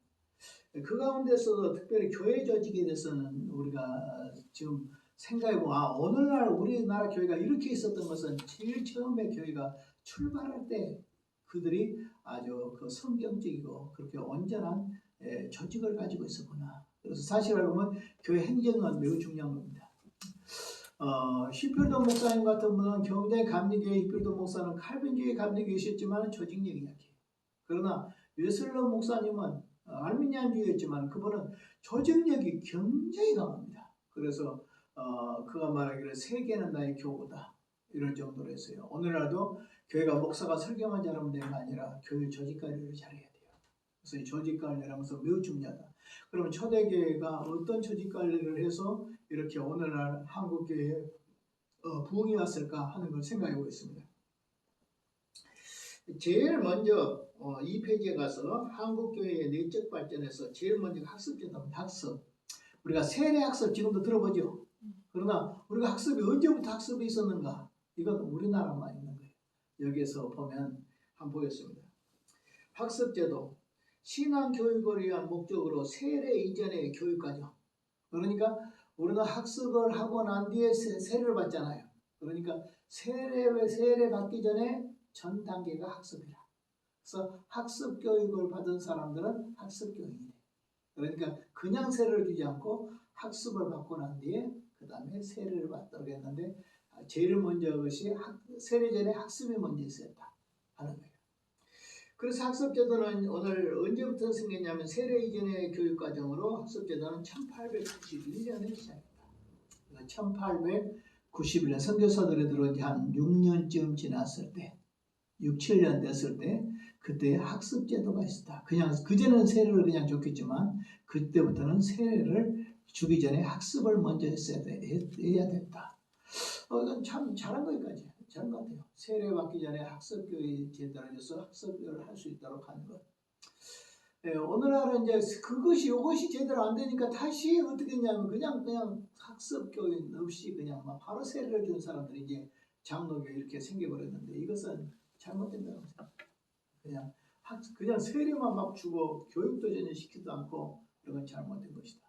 그 가운데서도 특별히 교회 조직에 대해서는 우리가 지금 생각해보면 오늘날 우리나라 교회가 이렇게 있었던 것은 제일 처음에 교회가 출발할 때 그들이 아주 성경적이고 그렇게 온전한 조직을 가지고 있었구나. 그래서 사실 알고 보면 교회 행정은 매우 중요한 겁니다. 히필더 목사님 같은 분은 굉장히 감리교회 히필더 목사는 칼빈주의 감리교회였지만 조직력이 약해요. 그러나 웨슬러 목사님은 알미니안주의였지만 그분은 조직력이 굉장히 강합니다. 그래서 그가 말하기를 세계는 나의 교구다 이런 정도로 했어요. 오늘날도 교회가 목사가 설교만 잘하면 되는 게 아니라 교회 조직 관리를 잘해야 돼요. 그래서 이 조직 관리를 하면서 매우 중요하다. 그러면 초대교회가 어떤 조직 관리를 해서 이렇게 오늘날 한국교회에 부흥이 왔을까 하는 걸 생각해 보겠습니다. 제일 먼저 2페이지에 가서 한국교회의 내적 발전에서 제일 먼저 학습제도입니다. 학습. 우리가 세례 학습 지금도 들어보죠. 그러나 우리가 학습이 언제부터 학습이 있었는가? 이건 우리나라만 있는 거예요. 여기에서 보면 한번 보겠습니다. 학습제도. 신앙교육을 위한 목적으로 세례 이전의 교육과정. 그러니까 우리는 학습을 하고 난 뒤에 세례를 받잖아요. 그러니까 세례 받기 전에 전 단계가 학습이라. 그래서 학습 교육을 받은 사람들은 학습 교인이 돼. 그러니까 그냥 세례를 주지 않고 학습을 받고 난 뒤에 그 다음에 세례를 받도록 했는데 제일 먼저 것이 세례 전에 학습이 먼저 있었다 하는 거예요. 그래서 학습제도는 오늘 언제부터 생겼냐면 세례 이전의 교육과정으로 학습제도는 1891년에 시작했다. 1891년 선교사들이 들어온 지 한 6년쯤 지났을 때 6, 7년 됐을 때 그때 학습제도가 있었다. 그냥 그전에는 세례를 그냥 줬겠지만 그때부터는 세례를 주기 전에 학습을 먼저 해야 됐다. 이건 참 잘한 거기까지 잘한 것 같아요. 세례 받기 전에 학습교육 제도를 줘서 학습을 할 수 있도록 하는 것. 오늘날은 이제 이것이 제대로 안 되니까 다시 어떻게 했냐면 그냥 학습교육 없이 그냥 막 바로 세례를 준 사람들이 이제 장로교 이렇게 생겨버렸는데 이것은 잘못된다고 생각해요. 그냥 세례만 막 주고 교육도 전혀 시키지도 않고 이건 잘못된 것이다.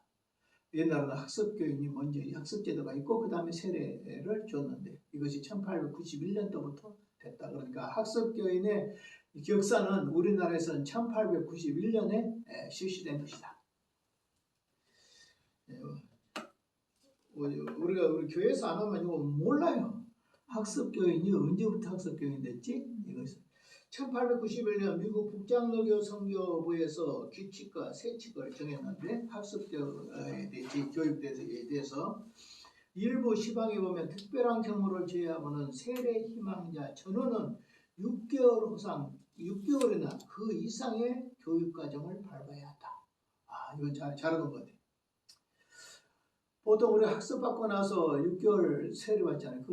옛날에는 학습교육이 먼저 학습제도가 있고 그 다음에 세례를 줬는데 이것이 1891년도부터 됐다. 그러니까 학습교육의 역사는 우리나라에서는 1891년에 실시된 것이다. 우리가 우리 교회에서 안 하면 이거 몰라요. 학습교육이 언제부터 학습교육이 됐지? 이것은 1891년 미국 북장로교 선교부에서 규칙과 세칙을 정했는데 학습교육에 대해서 일부 시방에 보면 특별한 경우를 제외하고는 세례 희망자 전원은 6개월이나 그 이상의 교육과정을 밟아야 한다. 이거 잘하는 것 같아요. 보통 우리 학습받고 나서 6개월 세례 받잖아요.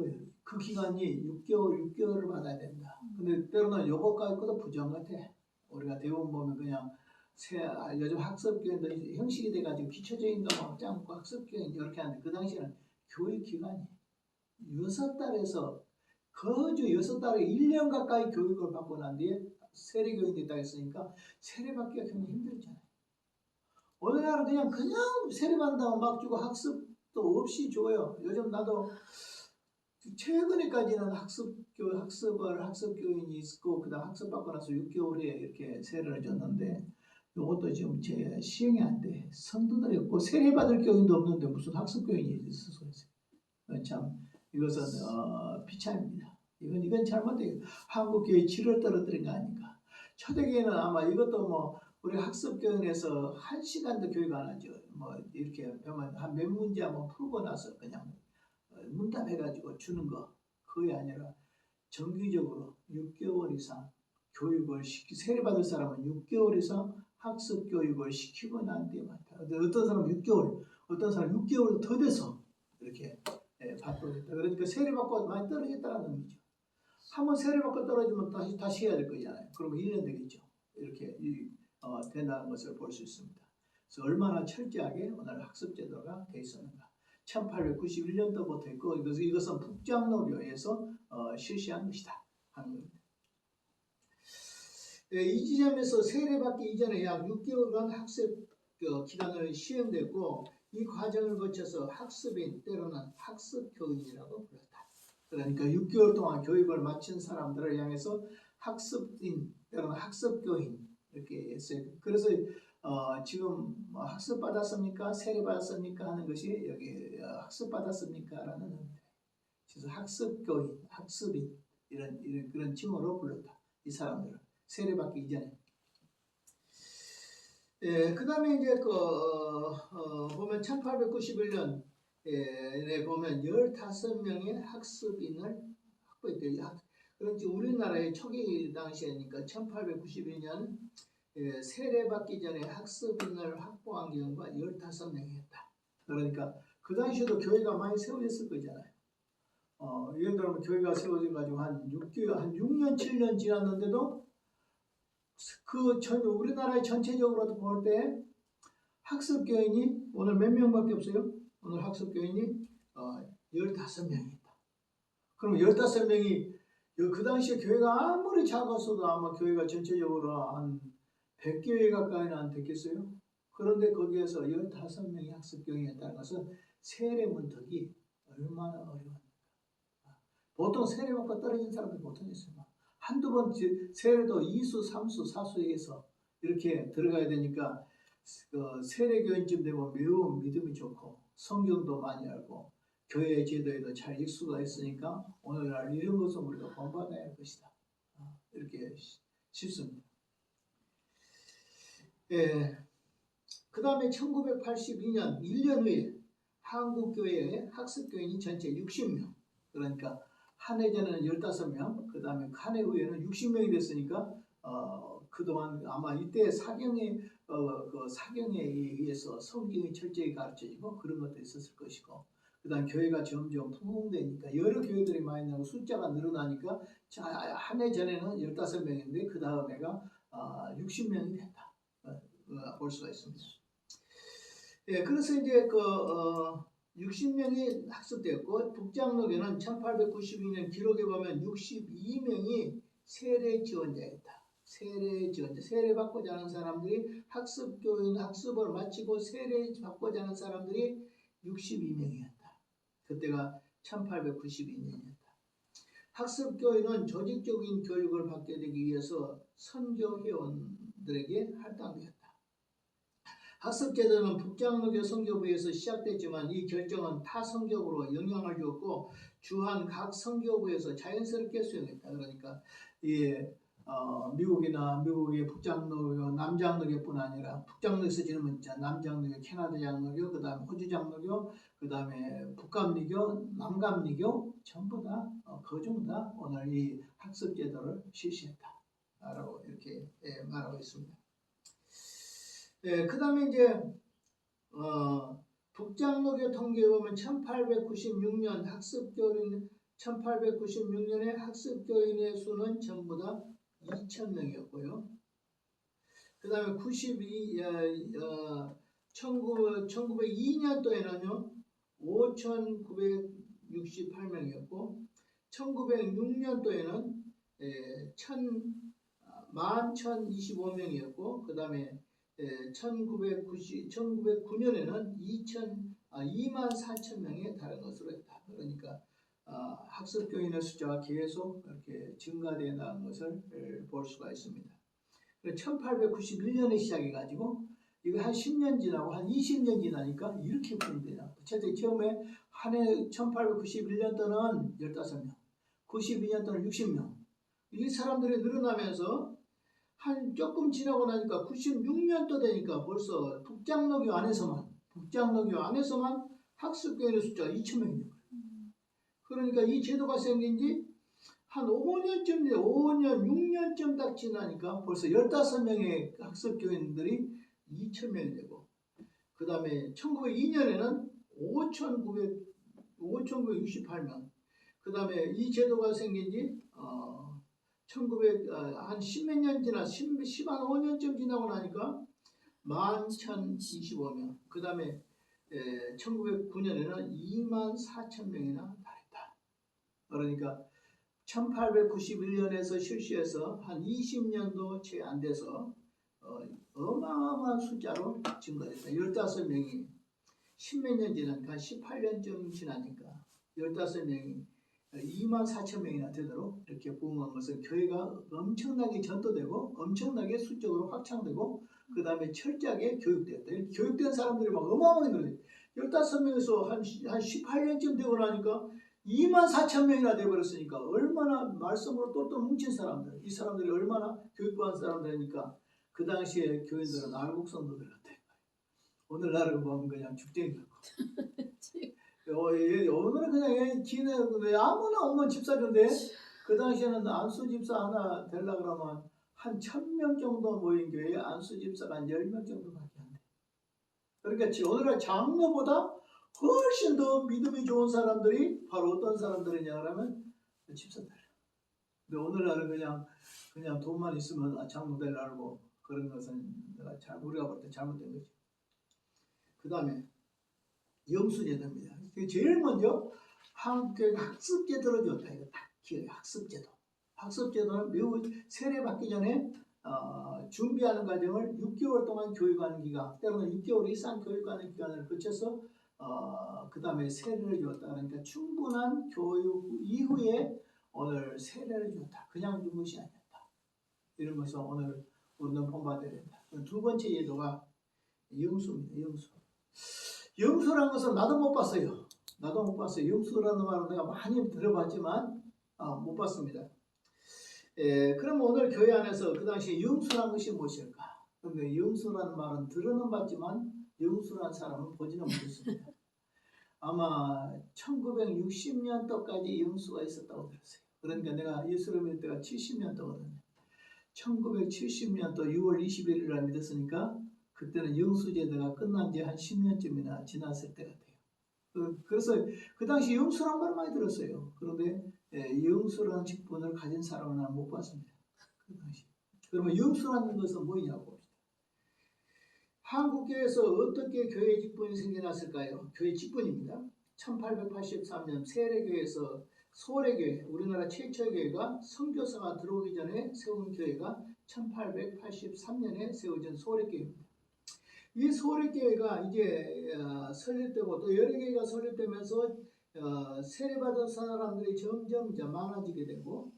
그 기간이 6개월을 받아야 된다. 근데 때로는 요거까지 것도 부정 같아. 우리가 대부분 보면 그냥 요즘 학습교육도 형식이 돼가지고 기초적인 거만 짜고 학습교육 이렇게 하는데 그 당시에는 교육 기간이 6달에서 거주 6달에 1년 가까이 교육을 받고 난 뒤에 세례 교육이 됐다 했으니까 세례 받기가 굉장히 힘들잖아요. 오늘날은 그냥 세례 받는다고 막 주고 학습도 없이 줘요. 요즘 나도 최근에까지는 학습교인이 있고 그다음 학습 받고 나서 6개월에 이렇게 세례를 줬는데 이것도 지금 제 시행이 안 돼. 성도들이 없고 세례 받을 교인도 없는데 무슨 학습교인이 있어서 참 이것은 비참입니다. 이건 잘못돼요. 한국 교회 질을 떨어뜨린 거 아닌가. 초대교회는 아마 이것도 우리 학습교인에서 1시간도 교육 안 하죠. 이렇게 보면 한 몇 문제 한번 풀고 나서 그냥 문답해가지고 주는 거 그게 아니라 정기적으로 6개월 이상 교육을 세례받을 사람은 6개월 이상 학습 교육을 시키고 난 뒤에 많다. 어떤 사람은 6개월, 어떤 사람은 6개월도 더 돼서 이렇게 받고 있다. 그러니까 세례받고 많이 떨어졌다는 의미죠. 한번 세례받고 떨어지면 다시 해야 될 거잖아요. 그러면 1년 되겠죠. 이렇게 된다는 것을 볼 수 있습니다. 그래서 얼마나 철저하게 오늘 학습제도가 되어 있었는가. 1891년도부터 했고 이것은 북장로교에서 실시한 것이다 하는 겁니다. 이 지점에서 세례받기 이전에 약 6개월간 학습 기간을 시행됐고 이 과정을 거쳐서 학습인 때로는 학습교인이라고 불렀다. 그러니까 6개월 동안 교육을 마친 사람들을 향해서 학습인 때로는 학습교인 이렇게 했어요. 그래서 지금 학습 받았습니까? 세례 받았습니까? 하는 것이 여기 학습 받았습니까?라는 의미입니다. 그래서 학습교인, 학습인 이런 그런 칭호로 불렀다. 이 사람들은 세례 받기 이전에. 그 다음에 이제 보면 1891년에 보면 15명의 학습인을 확보했대요. 그런지 우리나라의 초기 당시에니까 1891년 세례 받기 전에 학습인을 확보한 경우가 15명이었다. 그러니까 그 당시에도 교회가 많이 세워졌을 거잖아요. 예를 들면 교회가 세워져가지고 한 6년, 7년 지났는데도 우리나라의 전체적으로 볼 때 학습교인이 오늘 몇 명밖에 없어요? 오늘 학습교인이 15명이다. 그럼 15명이 그 당시에 교회가 아무리 작았어도 아마 교회가 전체적으로 한 100교회 가까이는 안 됐겠어요? 그런데 거기에서 15명이 학습교인이었다는 것은 세례 문턱이 얼마나 어려웠는가. 보통 세례받고 떨어진 사람들 보통 있어요. 한두 번 세례도 2수, 3수, 4수에서 이렇게 들어가야 되니까 세례교인쯤 되면 매우 믿음이 좋고 성경도 많이 알고 교회 제도에도 잘 익수가 있으니까 오늘날 이런 것을 우리가 본받아야 할 것이다. 이렇게 싶습니다. 예. 그 다음에 1982년 1년 후에 한국교회의 학습교인이 전체 60명, 그러니까 한 해 전에는 15명, 그 다음에 한 해 후에는 60명이 됐으니까 그동안 아마 이때 사경에 그 사경에 의해서 성경이 철저히 가르쳐지고 그런 것도 있었을 것이고, 그 다음 교회가 점점 부흥되니까 여러 교회들이 많이 나고 숫자가 늘어나니까 한 해 전에는 15명인데 그 다음에가 60명이 됐다 볼 수가 있습니다. 예, 그래서 이제 60명이 학습되었고, 북장로교는 1892년 기록에 보면 62명이 세례 지원자였다. 세례 지원자, 세례 받고자 하는 사람들이 학습교인 학습을 마치고 세례 받고자 하는 사람들이 62명이었다. 그때가 1892년이었다. 학습교인은 조직적인 교육을 받게 되기 위해서 선교회원들에게 할당되었다. 학습제도는 북장로교 선교부에서 시작됐지만 이 결정은 타 선교부로 영향을 주었고 주한 각 선교부에서 자연스럽게 수용했다. 그러니까 미국의 북장로교, 남장로교뿐 아니라 북장로에서 지르면 남장로교, 캐나다 장로교, 그 다음에 호주 장로교, 그 다음에 북감리교, 남감리교 전부 다 거중 다 오늘 이 학습제도를 실시했다라고 이렇게 말하고 있습니다. 네, 그 다음에 이제 북장로교 통계에 보면 1896년 학습교인 1896년에 학습교인의 수는 전부 다 2,000명이었고요. 그 다음에 1902년도에는요 5,968명이었고 1906년도에는 11,025명이었고 그 다음에 1909년에는 24,000명에 달한 것으로 했다. 그러니까 학습교인의 숫자가 계속 이렇게 증가되어 나가는 것을 볼 수가 있습니다. 1891년에 시작해가지고 이거 한 10년 지나고 한 20년 지나니까 이렇게 분되냐. 처음에 한 해 1891년도는 15명, 92년도는 60명. 이 사람들이 늘어나면서 한 조금 지나고 나니까 96년도 되니까 벌써 북장로교 안에서만 학습교인의 숫자가 2,000명이 돼요. 그러니까 이 제도가 생긴 지 한 5년쯤, 5년, 6년쯤 딱 지나니까 벌써 15명의 학습교인들이 2,000명이 되고, 그 다음에 1902년에는 5,968명, 그 다음에 이 제도가 생긴 지 한 10몇 년 지나 15년쯤 지나고 나니까 11,025명, 그 다음에 1909년에는 24,000명이나 달했다. 그러니까 1891년에서 실시해서 한 20년도 채 안 돼서 어마어마한 숫자로 증가했다. 15명이 10몇 년 지나니까 18년쯤 지나니까 15명이 24,000명이나 되도록 이렇게 부흥한 것은 교회가 엄청나게 전도되고 엄청나게 수적으로 확장되고 그 다음에 철저하게 교육되었다. 이렇게 교육된 사람들이 막 어마어마하게 늘어요. 15명에서 한 18년쯤 되고 나니까 24,000명이나 되어버렸으니까 얼마나 말씀으로 똘똘 뭉친 사람들, 이 사람들이 얼마나 교육받은 사람들이니까 그 당시에 교인들은 알곡성도들 같아요. 오늘날은 보면 그냥 죽쟁이 같고 오늘은 그냥 기내 아무나 없는 집사인데 그 당시에는 안수 집사 하나 되려고 그러면 한 1,000명 정도 모인 교회에 안수 집사가 한 10명 정도밖에 안 돼. 그러니까 오늘날 장로보다 훨씬 더 믿음이 좋은 사람들이 바로 어떤 사람들이냐 그러면 집사들. 근데 오늘날은 그냥 돈만 있으면 장로 되려고 그런 것은 우리가 볼 때 잘못된 거지. 그 다음에 영수제도입니다. 제일 먼저 한국교회 학습제도를 좋다. 이거 딱 기억해. 학습제도. 학습제도는 매우 세례받기 전에 준비하는 과정을 6개월 동안 교육하는 기간, 때로는 6개월 이상 교육하는 기간을 거쳐서 그 다음에 세례를 주었다. 그러니까 충분한 교육 이후에 오늘 세례를 줬다. 그냥 준 것이 아니었다. 이런 것을 오늘 우리는 본받아야 된다. 두 번째 예도가 영수입니다. 영수. 영수라는 것은 나도 못 봤어요. 나도 못 봤어요. 영수라는 말은 내가 많이 들어봤지만 못 봤습니다. 그럼 오늘 교회 안에서 그 당시에 영수라는 것이 무엇일까? 그런데 영수라는 말은 들어는 봤지만 영수라는 사람은 보지는 못했습니다. 아마 1960년도까지 영수가 있었다고 들었어요. 그러니까 내가 예수를 믿을 때가 70년도거든요. 1970년도 6월 21일 날 믿었으니까 그때는 영수제도가 끝난 지 한 10년쯤이나 지났을 때 같아요. 그래서 그 당시 영수란 말을 많이 들었어요. 그런데 영수라는 직분을 가진 사람은 난 못 봤습니다. 그 당시. 그러면 영수라는 것은 뭐냐고 봅시다. 한국교회에서 어떻게 교회 직분이 생겨났을까요? 교회 직분입니다. 1883년 세례교회에서 소래교회, 우리나라 최초의 교회가 선교사가 들어오기 전에 세운 교회가 1883년에 세워진 소래교회입니다. 이 소래교회가 이제 설립되고 또 여러 교회가 설립되면서 세례받은 사람들이 점점 이제 많아지게 되고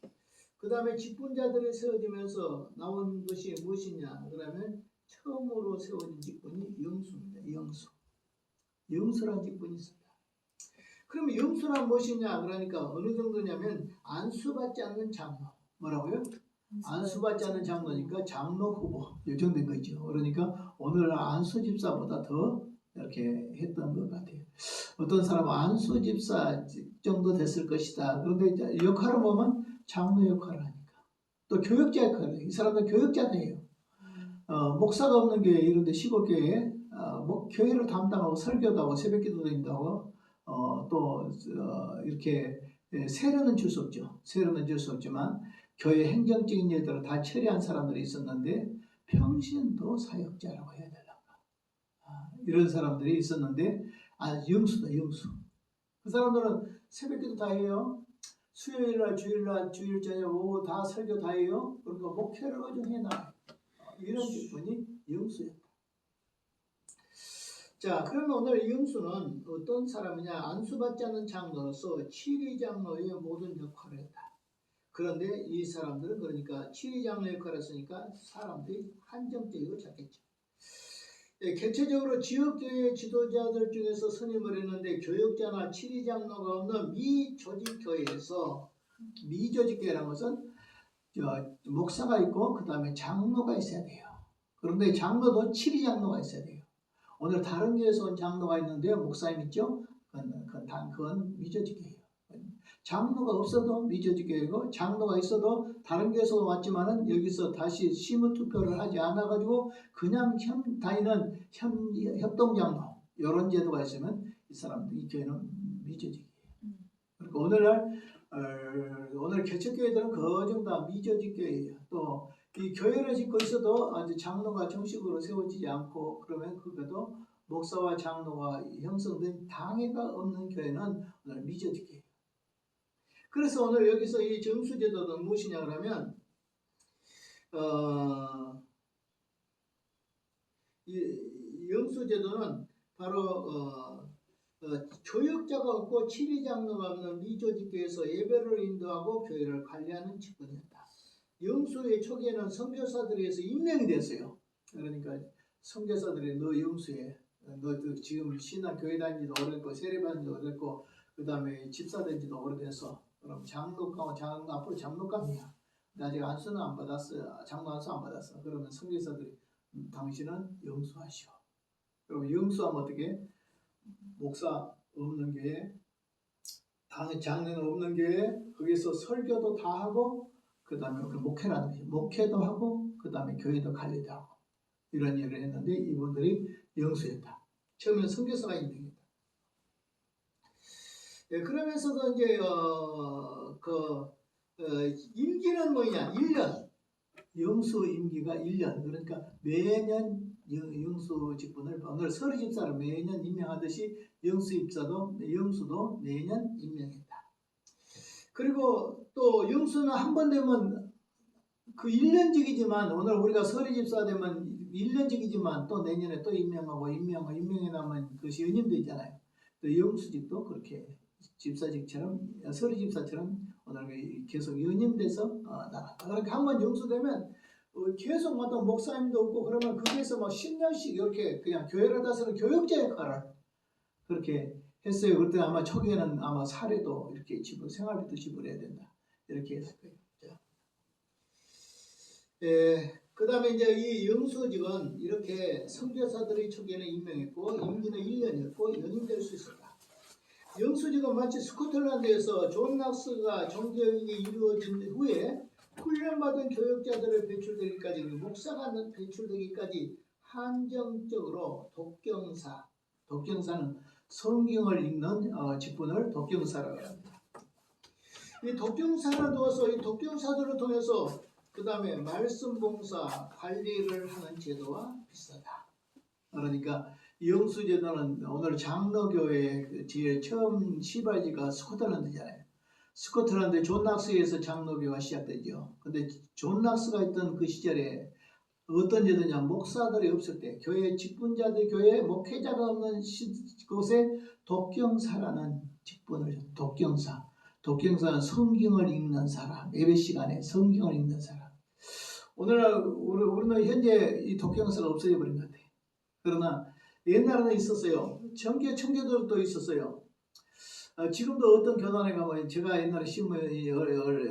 그 다음에 직분자들이 세워지면서 나온 것이 무엇이냐 그러면 처음으로 세워진 직분이 영수입니다. 영수. 영수란 직분이 있습니다. 그러면 영수란 무엇이냐 그러니까 어느 정도냐면 안수받지 않는 장로. 뭐라고요? 안수받지 않는 장로니까 장로 후보 요정된 거죠. 그러니까 오늘날 안수 집사보다 더 이렇게 했던 것 같아요. 어떤 사람은 안수 집사 정도 됐을 것이다. 그런데 역할을 보면 장로 역할을 하니까 또 교역자 역할을 해요. 이 사람은 교역자들이에요. 목사가 없는 교회 이런데 시골 교회에 교회를 담당하고 설교도 하고 새벽기도도 한다고 이렇게 세례는 줄 수 없죠. 세례는 줄 수 없지만 교회 행정적인 일들을 다 처리한 사람들이 있었는데 평신도 사역자라고 해야 되나 이런 사람들이 있었는데 영수다 영수. 그 사람들은 새벽기도 다 해요. 수요일날 주일날 주일 저녁 오후 다 설교 다 해요. 그러니까 목회를 좀 해놔요. 이런 직분이 영수였다. 자, 그러면 오늘 영수는 어떤 사람이냐? 안수받지 않는 장로로서 치리장로의 모든 역할을 했다. 그런데 이 사람들은 그러니까 치리장로 역할을 했으니까 사람들이 한정적이고 작겠죠. 개체적으로 지역교회 지도자들 중에서 선임을 했는데 교역자나 치리장로가 없는 미조직교회에서 미조직교회라는 것은 목사가 있고 그 다음에 장로가 있어야 돼요. 그런데 장로도 치리장로가 있어야 돼요. 오늘 다른 교회에서 온 장로가 있는데요. 목사님 있죠? 그건 미조직교회예요. 장로가 없어도 미조직교회고 장로가 있어도 다른 교회에서 왔지만은 여기서 다시 심의투표를 하지 않아가지고 그냥 다니는 협동장로 이런 제도가 있으면 이 사람들 이 교회는 미조직이에요. 그러니까 오늘 개척교회들은 거의 다 미조직교회예요. 또 이 교회를 짓고 있어도 아직 장로가 정식으로 세워지지 않고 그러면 그것도 목사와 장로가 형성된 당회가 없는 교회는 오늘 미조직교회예요. 그래서 오늘 여기서 이 정수제도는 무엇이냐 그러면 이 영수제도는 바로 교역자가 없고 치리장로가 없는 미조직교회에서 예배를 인도하고 교회를 관리하는 직분이었다. 영수의 초기에는 선교사들에 의해서 임명이 됐어요. 그러니까 선교사들이 너 영수에 너 지금 신학 교회 다니지도 오래됐고 세례받은 지도 오래됐고 그 다음에 집사된 지도 오래돼서 그럼 장로감 앞으로 장로감이야. 아직 안수는 안 받았어요. 장로 안수 안 받았어. 그러면 선교사들이 당신은 영수하시오. 그럼 영수하면 어떻게? 목사 없는 교회, 장로는 없는 교회, 거기서 설교도 다 하고 그 다음에 목회라는 거죠. 목회도 하고 그 다음에 교회도 관리도 하고 이런 일을 했는데 이분들이 영수였다. 처음엔 선교사가 임명했다. 그러면서도 이제 임기는 뭐냐? 1년. 영수 임기가 1년. 그러니까 매년 영수 직분을 오늘 서리 집사를 매년 임명하듯이 영수도 매년 임명했다. 그리고 또 영수는 한 번 되면 그 1년직이지만 오늘 우리가 서리 집사 되면 1년직이지만 또 내년에 또 임명해 나면 그것이 연임되잖아요. 또 영수직도 그렇게 집사직처럼 서리 집사처럼 오늘 계속 연임돼서 나갔다. 그러니까 한번 영수되면 계속 어떤 목사님도 없고 그러면 거기에서 뭐 10년씩 이렇게 그냥 교회를 다스리는 교육자 역할을 그렇게 했어요. 그때 아마 초기에는 아마 사례도 이렇게 생활비도 지불해야 된다 이렇게 했을 거예요. 그 다음에 이제 이 영수직은 이렇게 선교사들이 초기에는 임명했고 임기는 1년이었고 연임될 수 있었다. 영수직은 마치 스코틀랜드에서 존 낙스가 정교육이 이루어진 후에 훈련받은 교육자들을 배출되기까지 목사가 배출되기까지 한정적으로 독경사는 성경을 읽는 직분을 독경사라고 합니다. 이 독경사를 두어서 이 독경사들을 통해서 그 다음에 말씀 봉사 관리를 하는 제도와 비슷하다. 그러니까 영수제도는 오늘 장로교회 뒤에 처음 시발지가 스코틀랜드잖아요. 스코틀랜드 존 낙스에서 장로교가 시작되죠. 근데 존 낙스가 있던 그 시절에 어떤 제도냐, 목사들이 없을 때 교회 직분자들, 교회 목회자가 없는 곳에 독경사라는 직분을 독경사는 성경을 읽는 사람, 예배 시간에 성경을 읽는 사람. 오늘날 우리는 현재 이 독경사가 없어져 버린 것 같아요. 그러나 옛날에는 있었어요. 청교도도 있었어요. 지금도 어떤 교단에 가면 제가 옛날에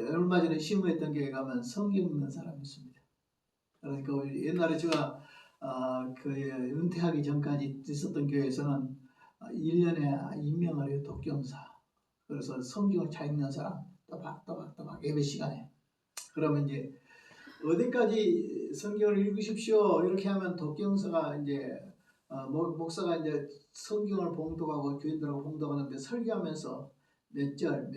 얼마 전에 시무했던 교회 가면 성경 읽는 사람이 있습니다. 그러니까 옛날에 제가 그 은퇴하기 전까지 있었던 교회에서는 1년에 임명을 해요. 독경사. 그래서 성경을 잘 읽는 사람 또박 예배 시간에. 그러면 이제 어디까지 성경을 읽으십시오 이렇게 하면 독경사가 이제 목사가 이제 성경을 봉독하고 교인들하고 봉독하는데 설교하면서 몇 절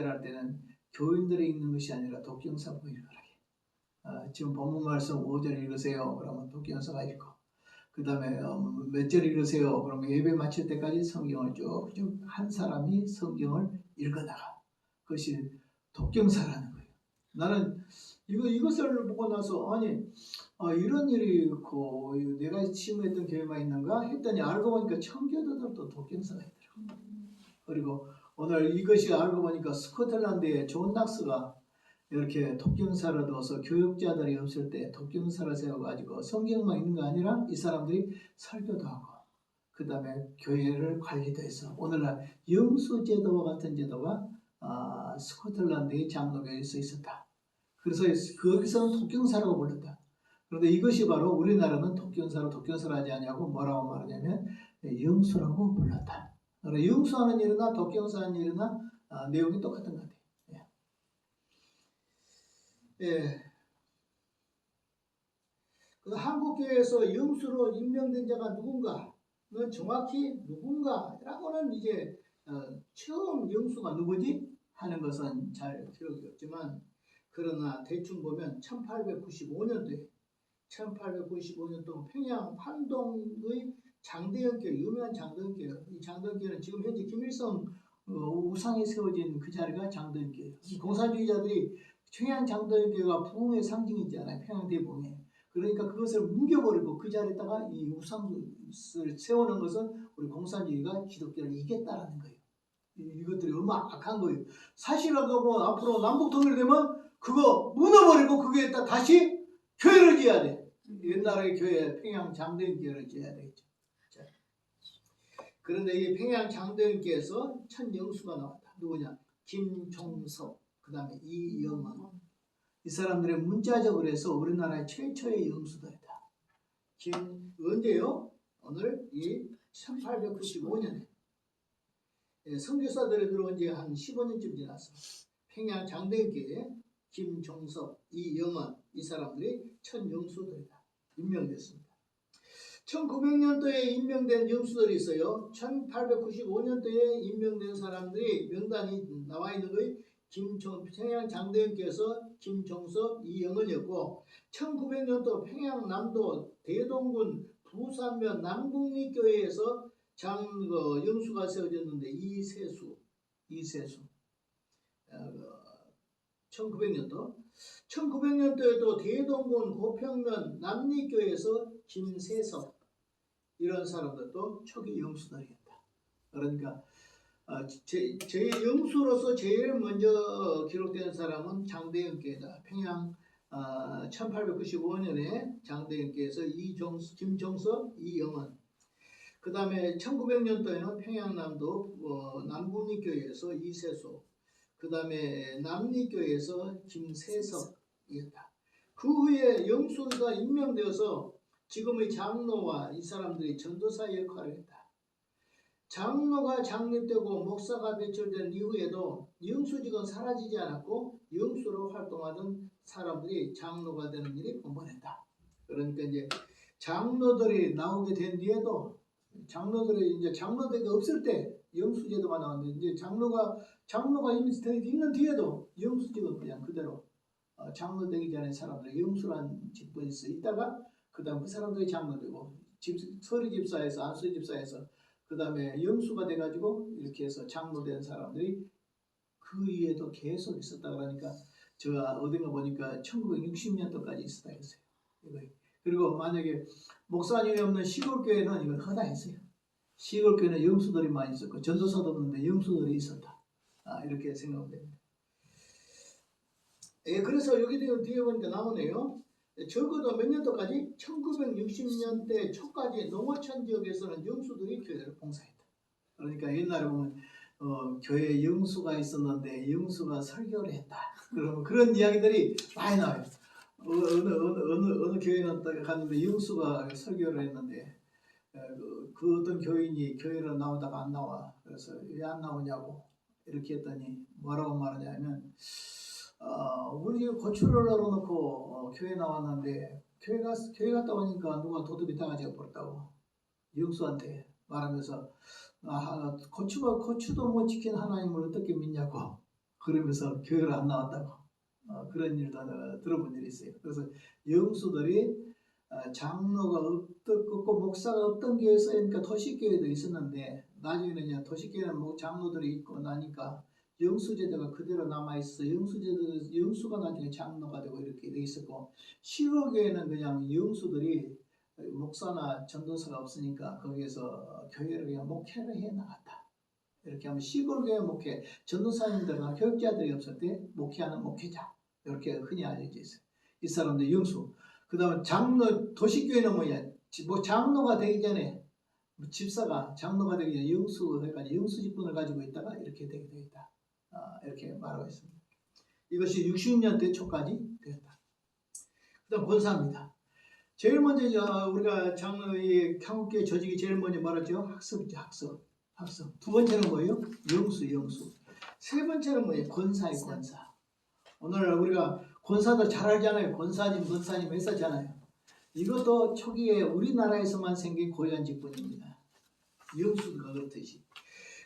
할 때는 교인들이 읽는 것이 아니라 독경사 보이는 거라게. 지금 본문 말씀 5절 읽으세요. 그러면 독경사가 읽고 그 다음에 몇 절 읽으세요. 그러면 예배 마칠 때까지 성경을 쭉쭉 한 사람이 성경을 읽어나가. 그것이 독경사라는 거예요. 나는 이것을 보고 나서 이런 일이 있고 내가 심했던 교회만 있는가 했더니 알고 보니까 청교도들도 독경사가 있더라고요. 그리고 오늘 이것이 알고 보니까 스코틀랜드의 존 낙스가 이렇게 독경사를 둬서 교육자들이 없을 때 독경사를 세워가지고 성경만 있는 거 아니라 이 사람들이 설교도 하고 그 다음에 교회를 관리도 해서 오늘날 영수제도와 같은 제도가 스코틀랜드의 장로교회에서 있었다. 그래서 거기서는 독경사라고 불렀다. 그런데 이것이 바로 우리나라는 독경사를 하지 않냐고 뭐라고 말하냐면 영수라고 불렀다. 그러나 영수하는 일이나 독경사하는 일이나 내용이 똑같은 것 같아요. 그 한국교회에서 영수로 임명된 자가 누군가는 정확히 누군가라고는 이제 처음 영수가 누구지 하는 것은 잘 기억이 없지만 그러나 대충 보면 1895년도에 평양 환동의 장대현교회, 유명한 장대현교회, 이 장대현교회는 지금 현재 김일성 우상이 세워진 그 자리가 장대현교회. 공산주의자들이 평양 장대현교회가 부흥의 상징이잖아요. 평양 대부흥에. 그러니까 그것을 뭉개버리고 그 자리에다가 이 우상을 세우는 것은 우리 공산주의가 기독교를 이겼다라는 거예요. 이것들이 얼마나 악한 거예요. 사실하고 앞으로 남북 통일되면 그거 무너버리고 거기에다 다시 교회를 지어야 돼. 옛날의 교회 평양 장대현교회를 지어야 되겠죠. 자. 그런데 이 평양 장대현교회에서 첫 영수가 나왔다. 누구냐? 김종석, 그 다음에 이영원. 이 사람들의 문자적으로 해서 우리나라의 최초의 영수들이다. 언제요? 오늘 이 1895년에 선교사들이 들어온 지 한 15년쯤 지났어. 평양 장대교회 김종석, 이영원 이 사람들이 첫 영수들이다. 임명됐습니다. 1900년도에 임명된 영수들이 있어요. 1895년도에 임명된 사람들이 명단이 나와 있는 거예요. 평양 장대현께서 김종석, 이영은이었고 1900년도 평양남도 대동군 부산면 남국립교회에서 영수가 세워졌는데 이세수 1900년도에도 대동군 고평면 남립교회에서 김세석 이런 사람들도 초기 영수들이었다. 그러니까 제 영수로서 제일 먼저 기록되는 사람은 장대영께다. 평양 1895년에 장대영께서 김종석, 이영은. 그 다음에 1900년도에는 평양남도 남국립교회에서 이세소, 그 다음에 남리교회에서 김세석이었다. 그 후에 영수가 임명되어서 지금의 장로와 이 사람들이 전도사 역할을 했다. 장로가 창립되고 목사가 배출된 이후에도 영수직은 사라지지 않았고 영수로 활동하던 사람들이 장로가 되는 일이 번번했다. 그러니까 이제 장로들이 나오게 된 뒤에도 장로들이 이제 장로대가 없을 때 영수제도가 나왔는데 이제 장로가 이미 있는 뒤에도 영수직은 그냥 그대로 장로 되기 전에 사람들이 영수란 직분이 있다가 그다음 그 사람들이 장로 되고 서리 집사에서 안수 집사에서 그 다음에 영수가 돼가지고 이렇게 해서 장로 된 사람들이 그 위에도 계속 있었다. 그러니까 제가 어딘가 보니까 1960년도까지 있었다 했어요. 그리고 만약에 목사님이 없는 시골교회는 이걸 허다했어요. 시골교회는 영수들이 많이 있었고 전도사도 없는데 영수들이 있었다. 이렇게 생각하면 됩니다. 그래서 여기 뒤에 보니까 나오네요. 적어도 몇 년도까지 1960년대 초까지 농어촌 지역에서는 영수들이 교회를 봉사했다. 그러니까 옛날에 보면 교회에 영수가 있었는데 영수가 설교를 했다. 그러면 그런 이야기들이 많이 나와요. 어느 교회는 갔는데 영수가 설교를 했는데 그 어떤 교인이 교회를 나오다가 안 나와. 그래서 왜 안 나오냐고 이렇게 했더니 뭐라고 말하냐면 우리 고추를 널어놓고 교회 나왔는데 교회 갔다 오니까 누가 도둑이 따가지고 버렸다고 영수한테 말하면서 고추도 못 지킨 하나님을 어떻게 믿냐고 그러면서 교회를 안 나왔다고 그런 일도 들어본 일이 있어요. 그래서 영수들이 장로가 없고 목사가 없던 교회에서 그러니까 도시교회도 있었는데 나중에는 이제 도시교회는 장로들이 있고 나니까 영수제도가 그대로 남아있어. 영수가 나중에 장로가 되고 이렇게 돼 있었고 시골교회는 그냥 영수들이 목사나 전도사가 없으니까 거기에서 교회를 그냥 목회를 해 나갔다. 이렇게 하면 시골교회 목회, 전도사님들과 교육자들이 없을 때 목회하는 목회자 이렇게 흔히 알려져 있어요. 이 사람들 영수. 그 다음에 장로, 도시교회는 뭐야? 장로가 되기 전에 집사가 장로가 되기 전에 영수가 해가지고 영수 직분을 가지고 있다가 이렇게 되게 되겠다. 이렇게 말하고 있습니다. 이것이 60년대 초까지 되었다. 그 다음 권사입니다. 제일 먼저 우리가 장로의 한국교회 조직이 제일 먼저 말하죠. 학습이죠. 학습. 두 번째는 뭐예요? 영수. 세 번째는 뭐예요? 권사의 권사. 오늘 우리가 권사도 잘 알잖아요. 권사님 했었잖아요. 이것도 초기에 우리나라에서만 생긴 고유한 직분입니다. 영수가 그렇듯이.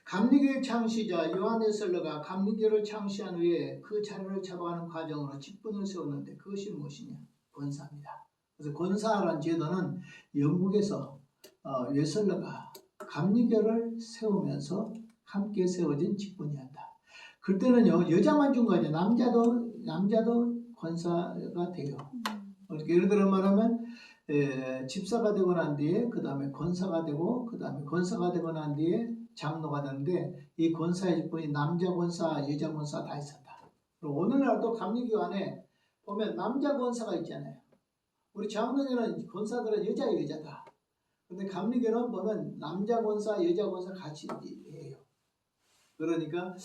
감리교의 창시자 요한 웨슬러가 감리교를 창시한 후에 그 자리를 잡아가는 과정으로 직분을 세웠는데 그것이 무엇이냐? 권사입니다. 그래서 권사라는 제도는 영국에서 웨슬러가 감리교를 세우면서 함께 세워진 직분이었다. 그때는요 여자만 준 거 아니에요. 남자도 권사가 돼요. 예를 들어 말하면 집사가 되고 난 뒤에 그 다음에 권사가 되고 그 다음에 권사가 되고 난 뒤에 장로가 되는데 이 권사의 직분이 남자 권사, 여자 권사 다 있었다. 그리고 오늘날도 감리교 안에 보면 남자 권사가 있잖아요. 우리 장로교는 권사들은 여자다. 근데 감리교는 보면 남자 권사, 여자 권사 같이 해요. 그러니까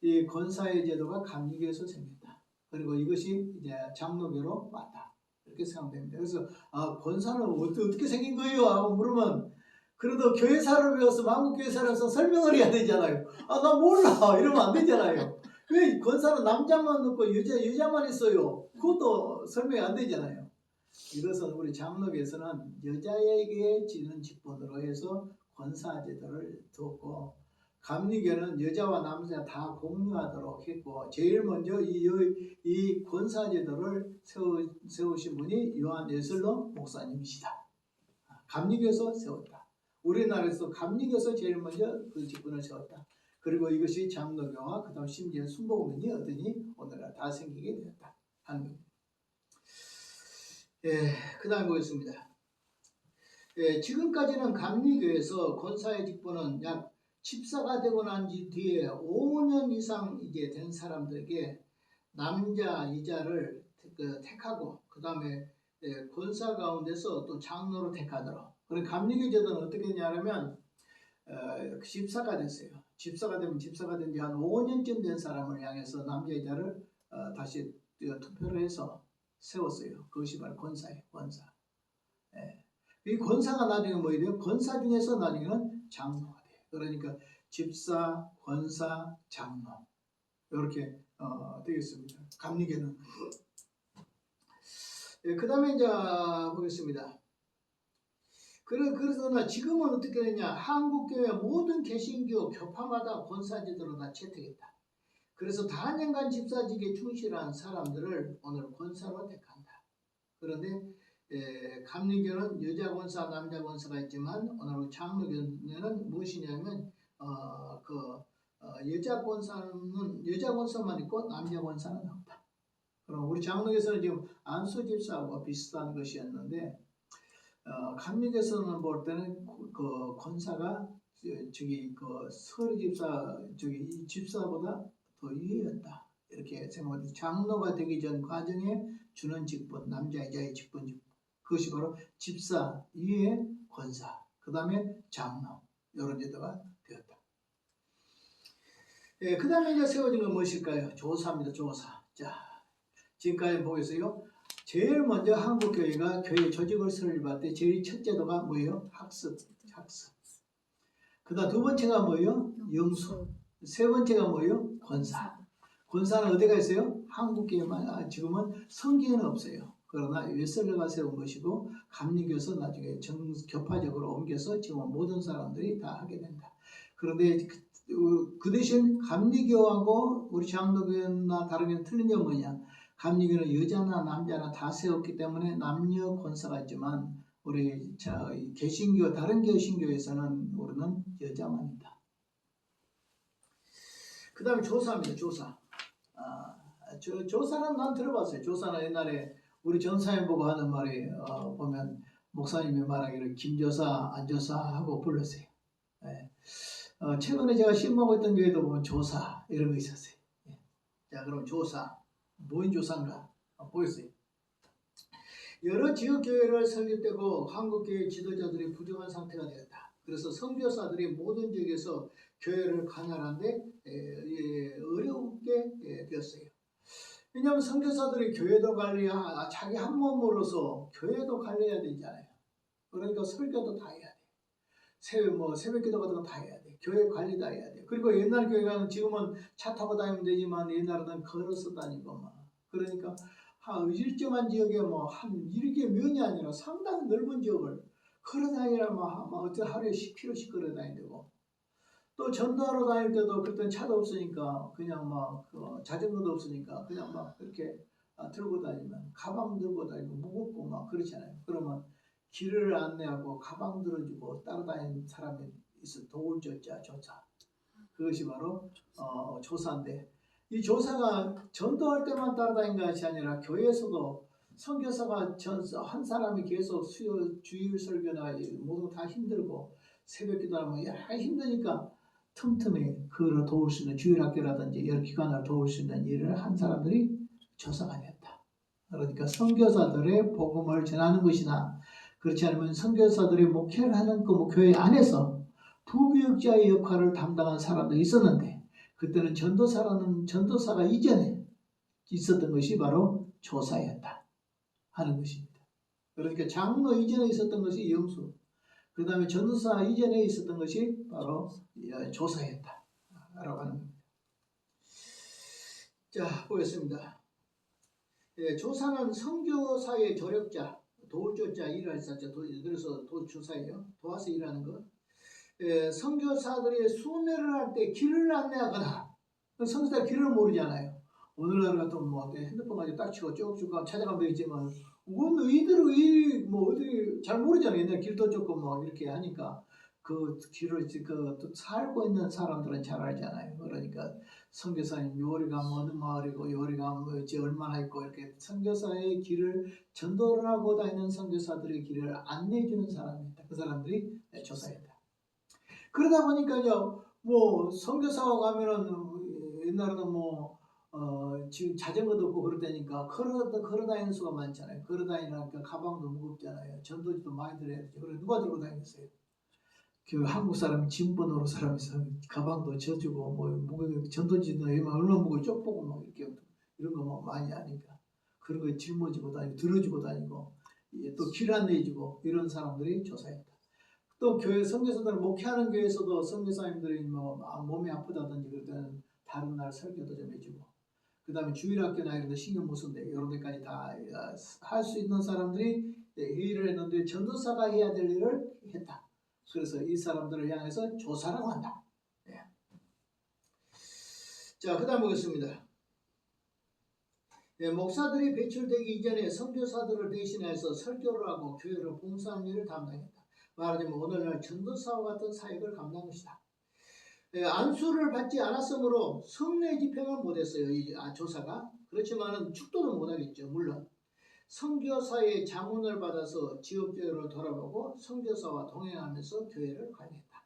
이 권사의 제도가 감리교에서 생겼다. 그리고 이것이 이제 장로교로 왔다. 이렇게 생각됩니다. 그래서 권사는 어떻게 생긴 거예요? 하고 물으면 그래도 교회사를 배워서 만국교회사라서 설명을 해야 되잖아요. 나 몰라 이러면 안 되잖아요. 왜 권사는 남자만 넣고 여자만 있어요? 그것도 설명이 안 되잖아요. 이것은 우리 장로교에서는 여자에게 지는 직분으로 해서 권사제도를 두었고 감리교는 여자와 남자 다 공유하도록 했고 제일 먼저 이 권사제도를 세우신 분이 요한 웨슬러 목사님이시다. 감리교에서 세웠다. 우리나라에서 감리교에서 제일 먼저 그 직분을 세웠다. 그리고 이것이 장로교와 그 다음 심지어 순복음이 어떠니 오늘날 다 생기게 되었다. 하는 겁니다. 그 다음 보겠습니다. 지금까지는 감리교에서 권사의 직분은 약 집사가 되고 난 뒤에 5년 이상 이제 된 사람들에게 남자 이자를 택하고 그 다음에 권사 가운데서 또 장로로 택하더라. 그리고 감리교 제도는 어떻게 되냐면 집사가 됐어요. 집사가 되면 집사가 된 지 한 5년쯤 된 사람을 향해서 남자 이자를 다시 투표를 해서 세웠어요. 그것이 바로 권사예요. 권사. 예. 이 권사가 나중에 뭐이 돼요? 권사 중에서 나중에는 장로가 돼요. 그러니까 집사, 권사, 장로 이렇게 되겠습니다. 감리교는. 예, 그 다음에 이제 보겠습니다. 그러나 지금은 어떻게 되냐? 한국교회 모든 개신교 교파마다 권사제도로 다 채택했다. 그래서 다년간 집사직에 충실한 사람들을 오늘 권사로 택한다. 그런데 감리교는 여자 권사, 남자 권사가 있지만 오늘 장로교는 무엇이냐면 여자 권사만 있고 남자 권사는 없다. 그럼 우리 장로교에서는 지금 안수 집사하고 비슷한 것이었는데 감리교에서는 볼 때는 그 권사가 서리 집사 이 집사보다 더 위였다. 이렇게 생각합니다. 장로가 되기 전 과정에 주는 직분, 남자이자의 직분, 그것이 바로 집사 위에 권사, 그 다음에 장로 이런 제도가 되었다. 그 다음에 이제 세워진 건 무엇일까요? 조사입니다. 조사. 자, 지금까지 보겠어요. 제일 먼저 한국교회가 교회 조직을 설립할 때 제일 첫 제도가 뭐예요? 학습. 그 다음 두 번째가 뭐예요? 영수. 세 번째가 뭐예요? 권사. 권사는 어디가 있어요? 한국교회만 지금은 성경에는 없어요. 그러나 웨슬레가 세운 것이고 감리교에서 나중에 교파적으로 옮겨서 지금 모든 사람들이 다 하게 된다. 그런데 그 대신 감리교하고 우리 장로교나 다른 교는 틀린 점은 뭐냐? 감리교는 여자나 남자나 다 세웠기 때문에 남녀 권사가 있지만 우리 개신교 다른 개신교에서는 우리는 여자만 있다. 그 다음에 조사입니다. 조사. 조사는 난 들어봤어요. 조사는 옛날에 우리 전사님 보고 하는 말이 보면 목사님이 말하기를 김조사, 안조사 하고 불렀어요. 네. 최근에 제가 신먹고 있던 교회도 보면 조사 이런 거 있었어요. 네. 자, 그럼 조사. 뭐인 조사인가? 보겠어요. 여러 지역교회를 설립되고 한국교회 지도자들이 부족한 상태가 되었다. 그래서 선교사들이 모든 지역에서 교회를 관할하는데 어렵게 되었어요. 왜냐하면 선교사들이 교회도 관리하고 자기 한 몸으로서 교회도 관리해야 되잖아요. 그러니까 설교도 다 해야 돼. 새벽기도 같은 거 다 해야 돼. 교회 관리 다 해야 돼. 그리고 옛날 교회가 지금은 차 타고 다니면 되지만 옛날에는 걸어서 다니고 막. 그러니까 일정한 지역에 한 일개 면이 아니라 상당히 넓은 지역을 걸어 다니려면 어떤 하루에 10km씩 걸어 다니야 되고 또 전도하러 다닐 때도 그때는 차도 없으니까 그냥 자전거도 없으니까 그냥 이렇게 들고 다니면 가방 들고 다니고 무겁고 그렇잖아요. 그러면 길을 안내하고 가방 들어주고 따라다니는 사람이 있어. 도울 조자 조사. 그것이 바로 조사인데 이 조사가 전도할 때만 따라다닌 것이 아니라 교회에서도 선교사가 한 사람이 계속 주일 설교나 모두 다 힘들고 새벽기도 하면 여러 힘드니까 틈틈이 그를 도울 수 있는 주일학교라든지 여러 기관을 도울 수 있는 일을 한 사람들이 조사가 됐다. 그러니까 선교사들의 복음을 전하는 것이나 그렇지 않으면 선교사들이 목회를 하는 그 교회 안에서 부교육자의 역할을 담당한 사람도 있었는데 그때는 전도사가 이전에 있었던 것이 바로 조사였다 하는 것입니다. 그러니까 장로 이전에 있었던 것이 영수, 그 다음에 전도사 이전에 있었던 것이 바로 조사였다 라고 하는 겁니다. 자, 보겠습니다. 조사는 선교사의 조력자, 도울조자 일을 했었죠. 그래서 조사예요. 도와서 일하는 것. 선교사들이 순회를 할 때 길을 안내하거나 선교사들 길을 모르잖아요. 오늘날 같은 핸드폰 가지고 딱 치고 쭉쭉 찾아가면 되겠지만 의들이 어디 잘 모르잖아요. 옛날 길도 좁고 이렇게 하니까 그 길을 또 살고 있는 사람들은 잘 알잖아요. 그러니까 선교사님 요리가 어느 마을이고 요리가 얼마나 있고 이렇게 선교사의 길을 전도를 하고 다니는 선교사들의 길을 안내해 주는 사람이 있다. 그 사람들이 조사했다. 그러다 보니까요 뭐 선교사가 가면은 옛날에는 뭐 지금 자전거도 없고 그러다니까 걸어 다니는 수가 많잖아요. 걸어 다니니까 가방도 무겁잖아요. 전도지도 많이 들어야죠. 그래 누가 들고 다녔어요? 그 한국 사람이 짐번호로 사람이서 가방도 져주고 뭐 전도지도 얼마나 무거워 쪽보고 막 이렇게 이런 거 막 많이 하니까 그런 거 짊어지고 다니고 들어주고 다니고 또 길 안내해주고 이런 사람들이 조사했다. 또 교회 선교사들 목회하는 교회에서도 선교사님들이 뭐 몸이 아프다든지 그럴 때는 다른 날 설교도 좀 해주고 그 다음에 주일학교나 이런 데 신경 못 쓴데 이런 데까지 다 할 수 있는 사람들이 회의를 했는데 전도사가 해야 될 일을 했다. 그래서 이 사람들을 향해서 조사라고 한다. 네. 자, 그 다음 보겠습니다. 네, 목사들이 배출되기 이전에 선교사들을 대신해서 설교를 하고 교회를 봉사하는 일을 담당했다. 말하자면 오늘날 전도사와 같은 사역을 감당한 것이다. 안수를 받지 않았으므로 성례 집행을 못했어요. 이 조사가. 그렇지만은 축도도 못하겠죠. 물론 선교사의 자문을 받아서 지역교회를 돌아보고 선교사와 동행하면서 교회를 관리했다.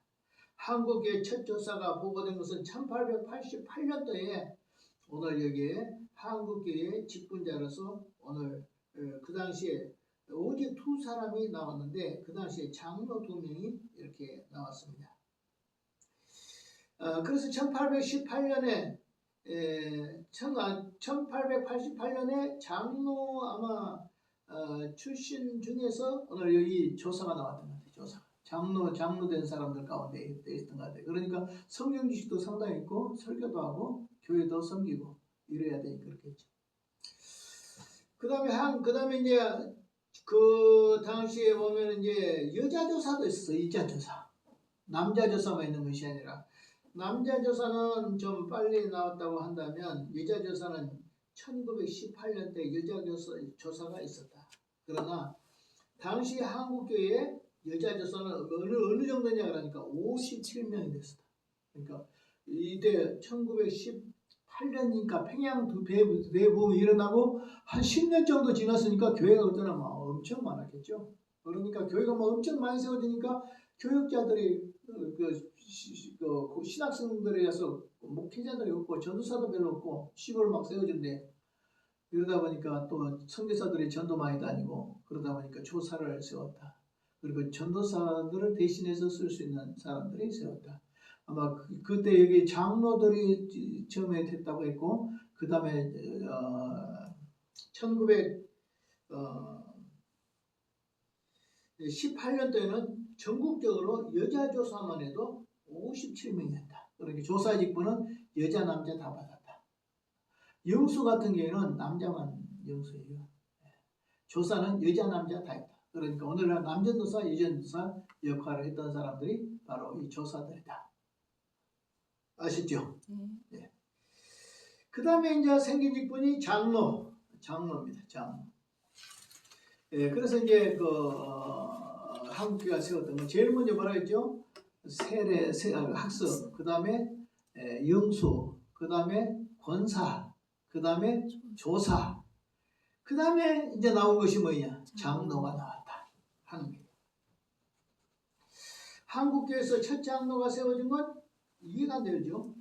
한국의 첫 조사가 보고된 것은 1888년도에 오늘 여기에 한국교회의 직분자로서 오늘 그 당시에 오직 두 사람이 나왔는데 그 당시에 장로 두 명이 이렇게 나왔습니다. 그래서 1818년에 1888년에 장로 아마 출신 중에서 오늘 여기 조사가 나왔던 것 같아요. 조사. 장로 된 사람들 가운데 있던 것 같아요. 그러니까 성경 지식도 상당히 있고 설교도 하고 교회도 섬기고 이래야 되니까 그렇겠죠. 그다음에 이제 그 당시에 보면 이제 여자 조사도 있었어요. 여자 조사. 남자 조사만 있는 것이 아니라 남자 조사는 좀 빨리 나왔다고 한다면 여자 조사는 1918년대 여자 조사가 있었다. 그러나 당시 한국교회의 여자 조사는 어느 정도냐 그러니까 57명이 됐었다. 그러니까 이때 1918년이니까 평양 대부흥이 일어나고 한 10년 정도 지났으니까 교회가 그때는 막 엄청 많았겠죠. 그러니까 교회가 막 엄청 많이 세워지니까 교육자들이 신학생들에 의해서 목회자들이 없고 전도사도 별로 없고 시골 막 세워진대. 이러다 보니까 또 선교사들이 전도 많이 다니고 그러다 보니까 조사를 세웠다. 그리고 전도사들을 대신해서 쓸 수 있는 사람들이 세웠다. 아마 그때 여기 장로들이 처음에 됐다고 했고 그 다음에 1918년도에는 전국적으로 여자 조사만 해도 57명이었다. 그러니까 조사 직분은 여자 남자 다 받았다. 영수 같은 경우에는 남자만 영수예요. 조사는 여자 남자 다 했다. 그러니까 오늘날 남전도사 여전도사 역할을 했던 사람들이 바로 이 조사들이다. 아시죠? 네. 그 다음에 이제 생긴 직분이 장로입니다. 장로. 예, 그래서 이제 한국교회가 세웠던 거 제일 먼저 뭐라 했죠? 학습, 그 다음에 영수, 그 다음에 권사, 그 다음에 조사, 그 다음에 이제 나온 것이 뭐냐? 장로가 나왔다. 한국교회에서 첫 장로가 세워진 건 이해가 안 되죠?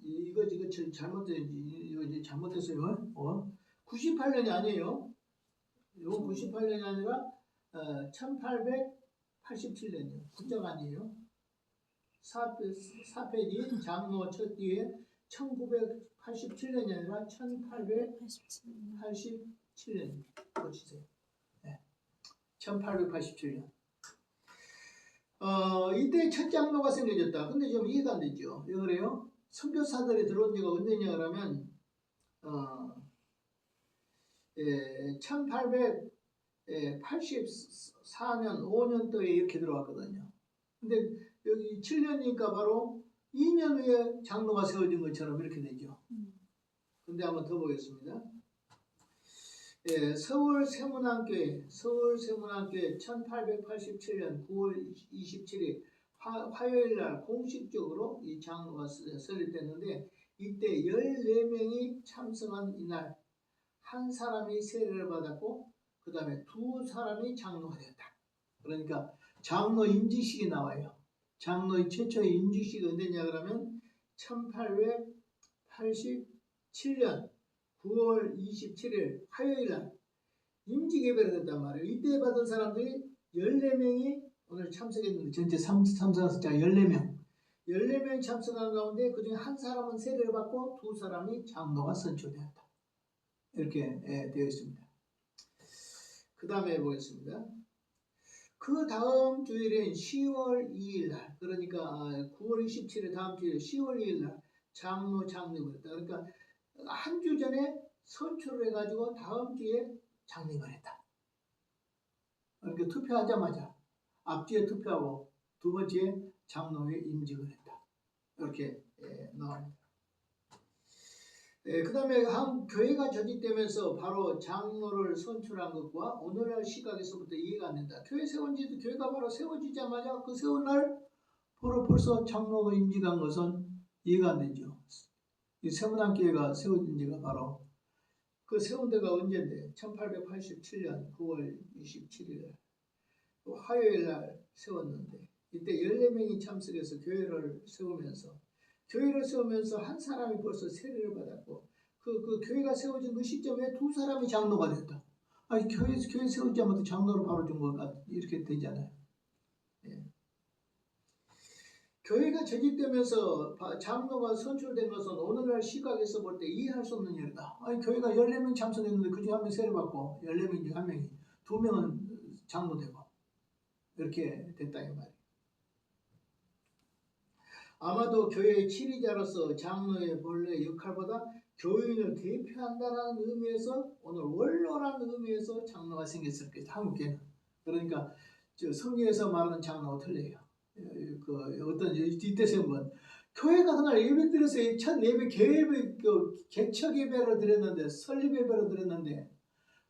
이거 잘못했어요. 98년이 아니에요. 이거 98년이 아니라 1887년이에요. 군자가 아니에요. 4페이지 장로 첫 뒤에 1987년이 아니라 1887년 고치세요. 네. 1887년. 이때 첫 장로가 생겨졌다. 근데 좀 이해가 안 되죠. 왜 그래요? 선교사들이 들어온 지가 언제냐 그러면 1884년 5년도에 이렇게 들어왔거든요. 근데 여기 7년이니까 바로 2년 후에 장로가 세워진 것처럼 이렇게 되죠. 근데 한번 더 보겠습니다. 서울세문안교회 1887년 9월 27일 화요일날 공식적으로 이 장로가 설립됐는데 이때 14명이 참석한 이날 한 사람이 세례를 받았고 그 다음에 두 사람이 장로가 되었다. 그러니까 장로 임직식이 나와요. 장로의 최초의 임직식이 언제냐 그러면 1887년 9월 27일 화요일날 임직예배를 했단 말이에요. 이때 받은 사람들이 14명이 오늘 참석했는데 전체 참석한 숫자가 14명. 14명이 참석한 가운데 그중에 한 사람은 세례를 받고 두 사람이 장로가 선출되었다. 이렇게 되어 있습니다. 그 다음에 보겠습니다. 그 다음 주일인 10월 2일 날, 그러니까 9월 27일 다음 주일 10월 2일 날 장로 장립을 했다. 그러니까 한 주 전에 선출을 해가지고 다음 주에 장립을 했다. 그러니까 투표하자마자 앞주에 투표하고 두 번째 장로에 임직을 했다. 이렇게 나옵니다. 그 다음에 교회가 조직되면서 바로 장로를 선출한 것과 오늘날 시각에서부터 이해가 안 된다. 교회 세운 지도 교회가 바로 세워지자마자 그 세운 날 벌써 장로가 임직한 것은 이해가 안 되죠. 이 세문안교회가 세워진 지가 바로 그 세운 데가 언제인데 1887년 9월 27일 화요일 날 세웠는데 이때 14명이 참석해서 교회를 세우면서 한 사람이 벌써 세례를 받았고 그 교회가 세워진 그 시점에 두 사람이 장로가 됐다. 아니 교회 세우자마자 장로를 바로 준 거가 이렇게 되잖아요. 예. 교회가 조직되면서 장로가 선출된 것은 오늘날 시각에서 볼 때 이해할 수 없는 일이다. 아니 교회가 14명 참석했는데 그중에 한 명 세례 받고 14명 중에 한 명이 두 명은 장로되고 이렇게 됐다 이 말이에요. 아마도 교회의 지리자로서 장로의 본래 역할보다 교인을 대표한다는 의미에서 오늘 원로라는 의미에서 장로가 생겼을 거예요. 한국에는. 그러니까 성경에서 말하는 장로가 틀려요. 어떤 이때 세운 건 교회가 그날 예배 드려서 첫 예배 개척 예배를 드렸는데 설립 예배를 드렸는데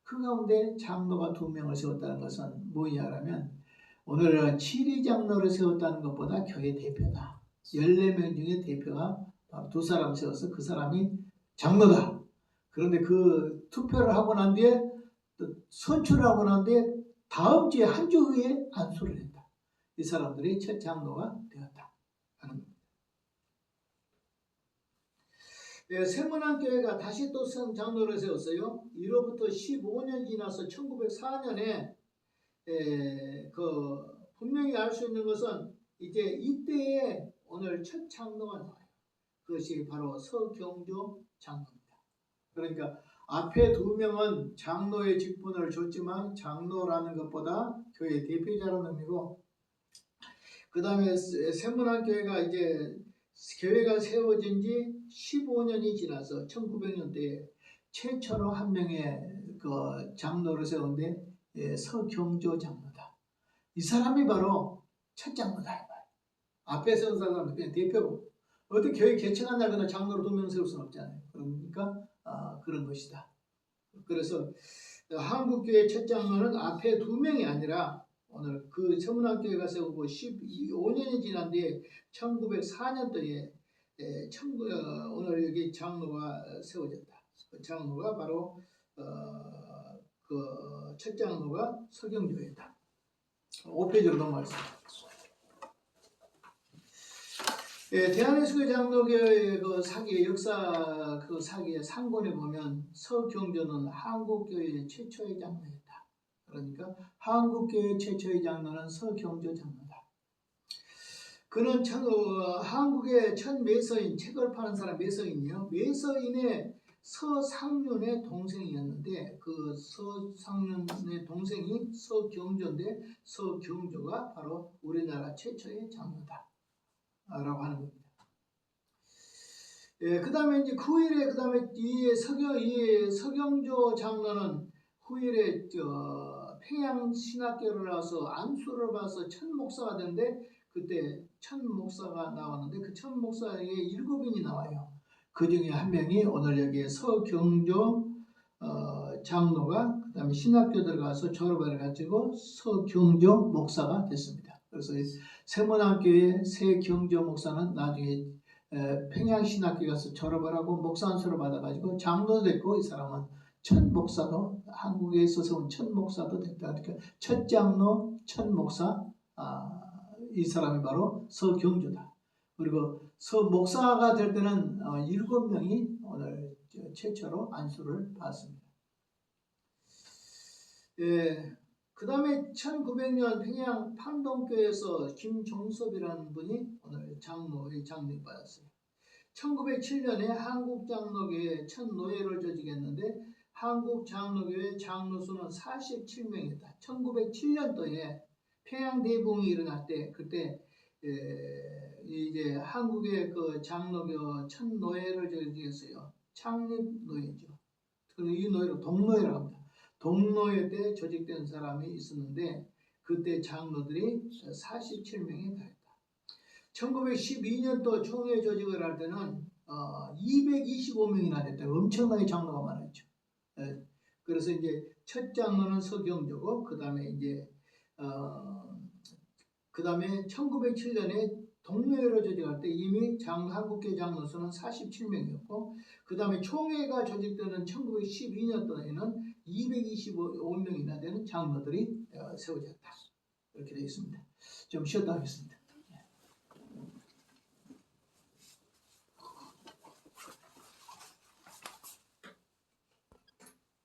그 가운데 장로가 2명을 세웠다는 것은 뭐냐라면 오늘 지리 장로를 세웠다는 것보다 교회 대표다. 14명 중에 대표가 바로 두 사람 세워서 그 사람이 장로다. 그런데 그 투표를 하고 난 뒤에 선출을 하고 난 뒤에 다음 주에 한 주 후에 안수를 했다. 이 사람들이 첫 장로가 되었다 하는 겁니다. 세문안교회가 다시 또 장로를 세웠어요. 이로부터 15년 지나서 1904년에 분명히 알 수 있는 것은 이제 이때에 오늘 첫 장로가 나와요. 그것이 바로 서경조 장로입니다. 그러니까 앞에 2명은 장로의 직분을 줬지만 장로라는 것보다 교회 대표자라는 의미고 그 다음에 세문안교회가 이제 교회가 세워진 지 15년이 지나서 1900년대에 최초로 한 명의 그 장로를 세운데 서경조 장로다. 이 사람이 바로 첫 장로다. 앞에 세운 사람은 그냥 대표고 어떻게 교회 개척한 날 그날 장로로 2명 세울 수는 없잖아요. 그러니까 그런 것이다. 그래서 한국교회 첫 장로는 앞에 2명이 아니라 오늘 그 세문안교회가 세우고 15년이 지난 뒤에 1904년도에 오늘 여기 장로가 세워졌다. 그 장로가 바로 그 첫 장로가 서경조였다. 5페이지로 넘어가겠습니다. 대한예수교 장로교의 그 사기의 역사 그 사기의 상본에 보면 서경조는 한국교회의 최초의 장로였다. 그러니까 한국교회 최초의 장로는 서경조 장로다. 그는 한국의 첫 매서인, 책을 파는 사람 매서인이요. 매서인의 서상륜의 동생이었는데 그 서상륜의 동생이 서경조인데 서경조가 바로 우리나라 최초의 장로다. 라고 하는 겁니다. 그 다음에 이제 후일에 이 서경조 장로는 후일에 평양 신학교를 나와서 안수를 봐서 첫 목사가 되는데 그때 첫 목사가 나왔는데 그 첫 목사에 7인이 나와요. 그 중에 한 명이 오늘 여기에 서경조 장로가 그 다음에 신학교 들어가서 졸업을 해가지고 서경조 목사가 됐습니다. 그래서 세문안교회 세경조 목사는 나중에 평양신학교 가서 졸업을 하고 목사 안수를 받아가지고 장로도 됐고 이 사람은 첫 목사도 한국에 있어서 온 첫 목사도 됐다. 그러니까 첫 장로, 첫 목사 이 사람이 바로 서경주다. 그리고 서목사가 될 때는 7명이 오늘 최초로 안수를 받습니다. 그 다음에 1900년 평양 판동교에서 김종섭이라는 분이 오늘 장로의 장례 받았어요. 1907년에 한국장로교회 첫 노예를 조직했는데 한국장로교회 장로수는 47명이다. 1907년도에 평양대붕이 일어날 때 그때 이제 한국의 그 장로교 첫 노예를 조직했어요. 창립 노예죠. 이 노예를 동노예라고 합니다. 동노예 때 조직된 사람이 있었는데 그때 장로들이 47명에 달했다. 1912년도 총회 조직을 할 때는 225명이나 됐다. 엄청나게 장로가 많았죠. 그래서 이제 첫 장로는 서경조고 그 다음에 이제 그 다음에 1907년에 동노회로 조직할 때 이미 한국교 장로수는 47명이었고 그 다음에 총회가 조직되는 1912년도에는 225명이나 되는 장로들이 세워졌다. 이렇게 되어 있습니다. 좀 쉬었다 하겠습니다.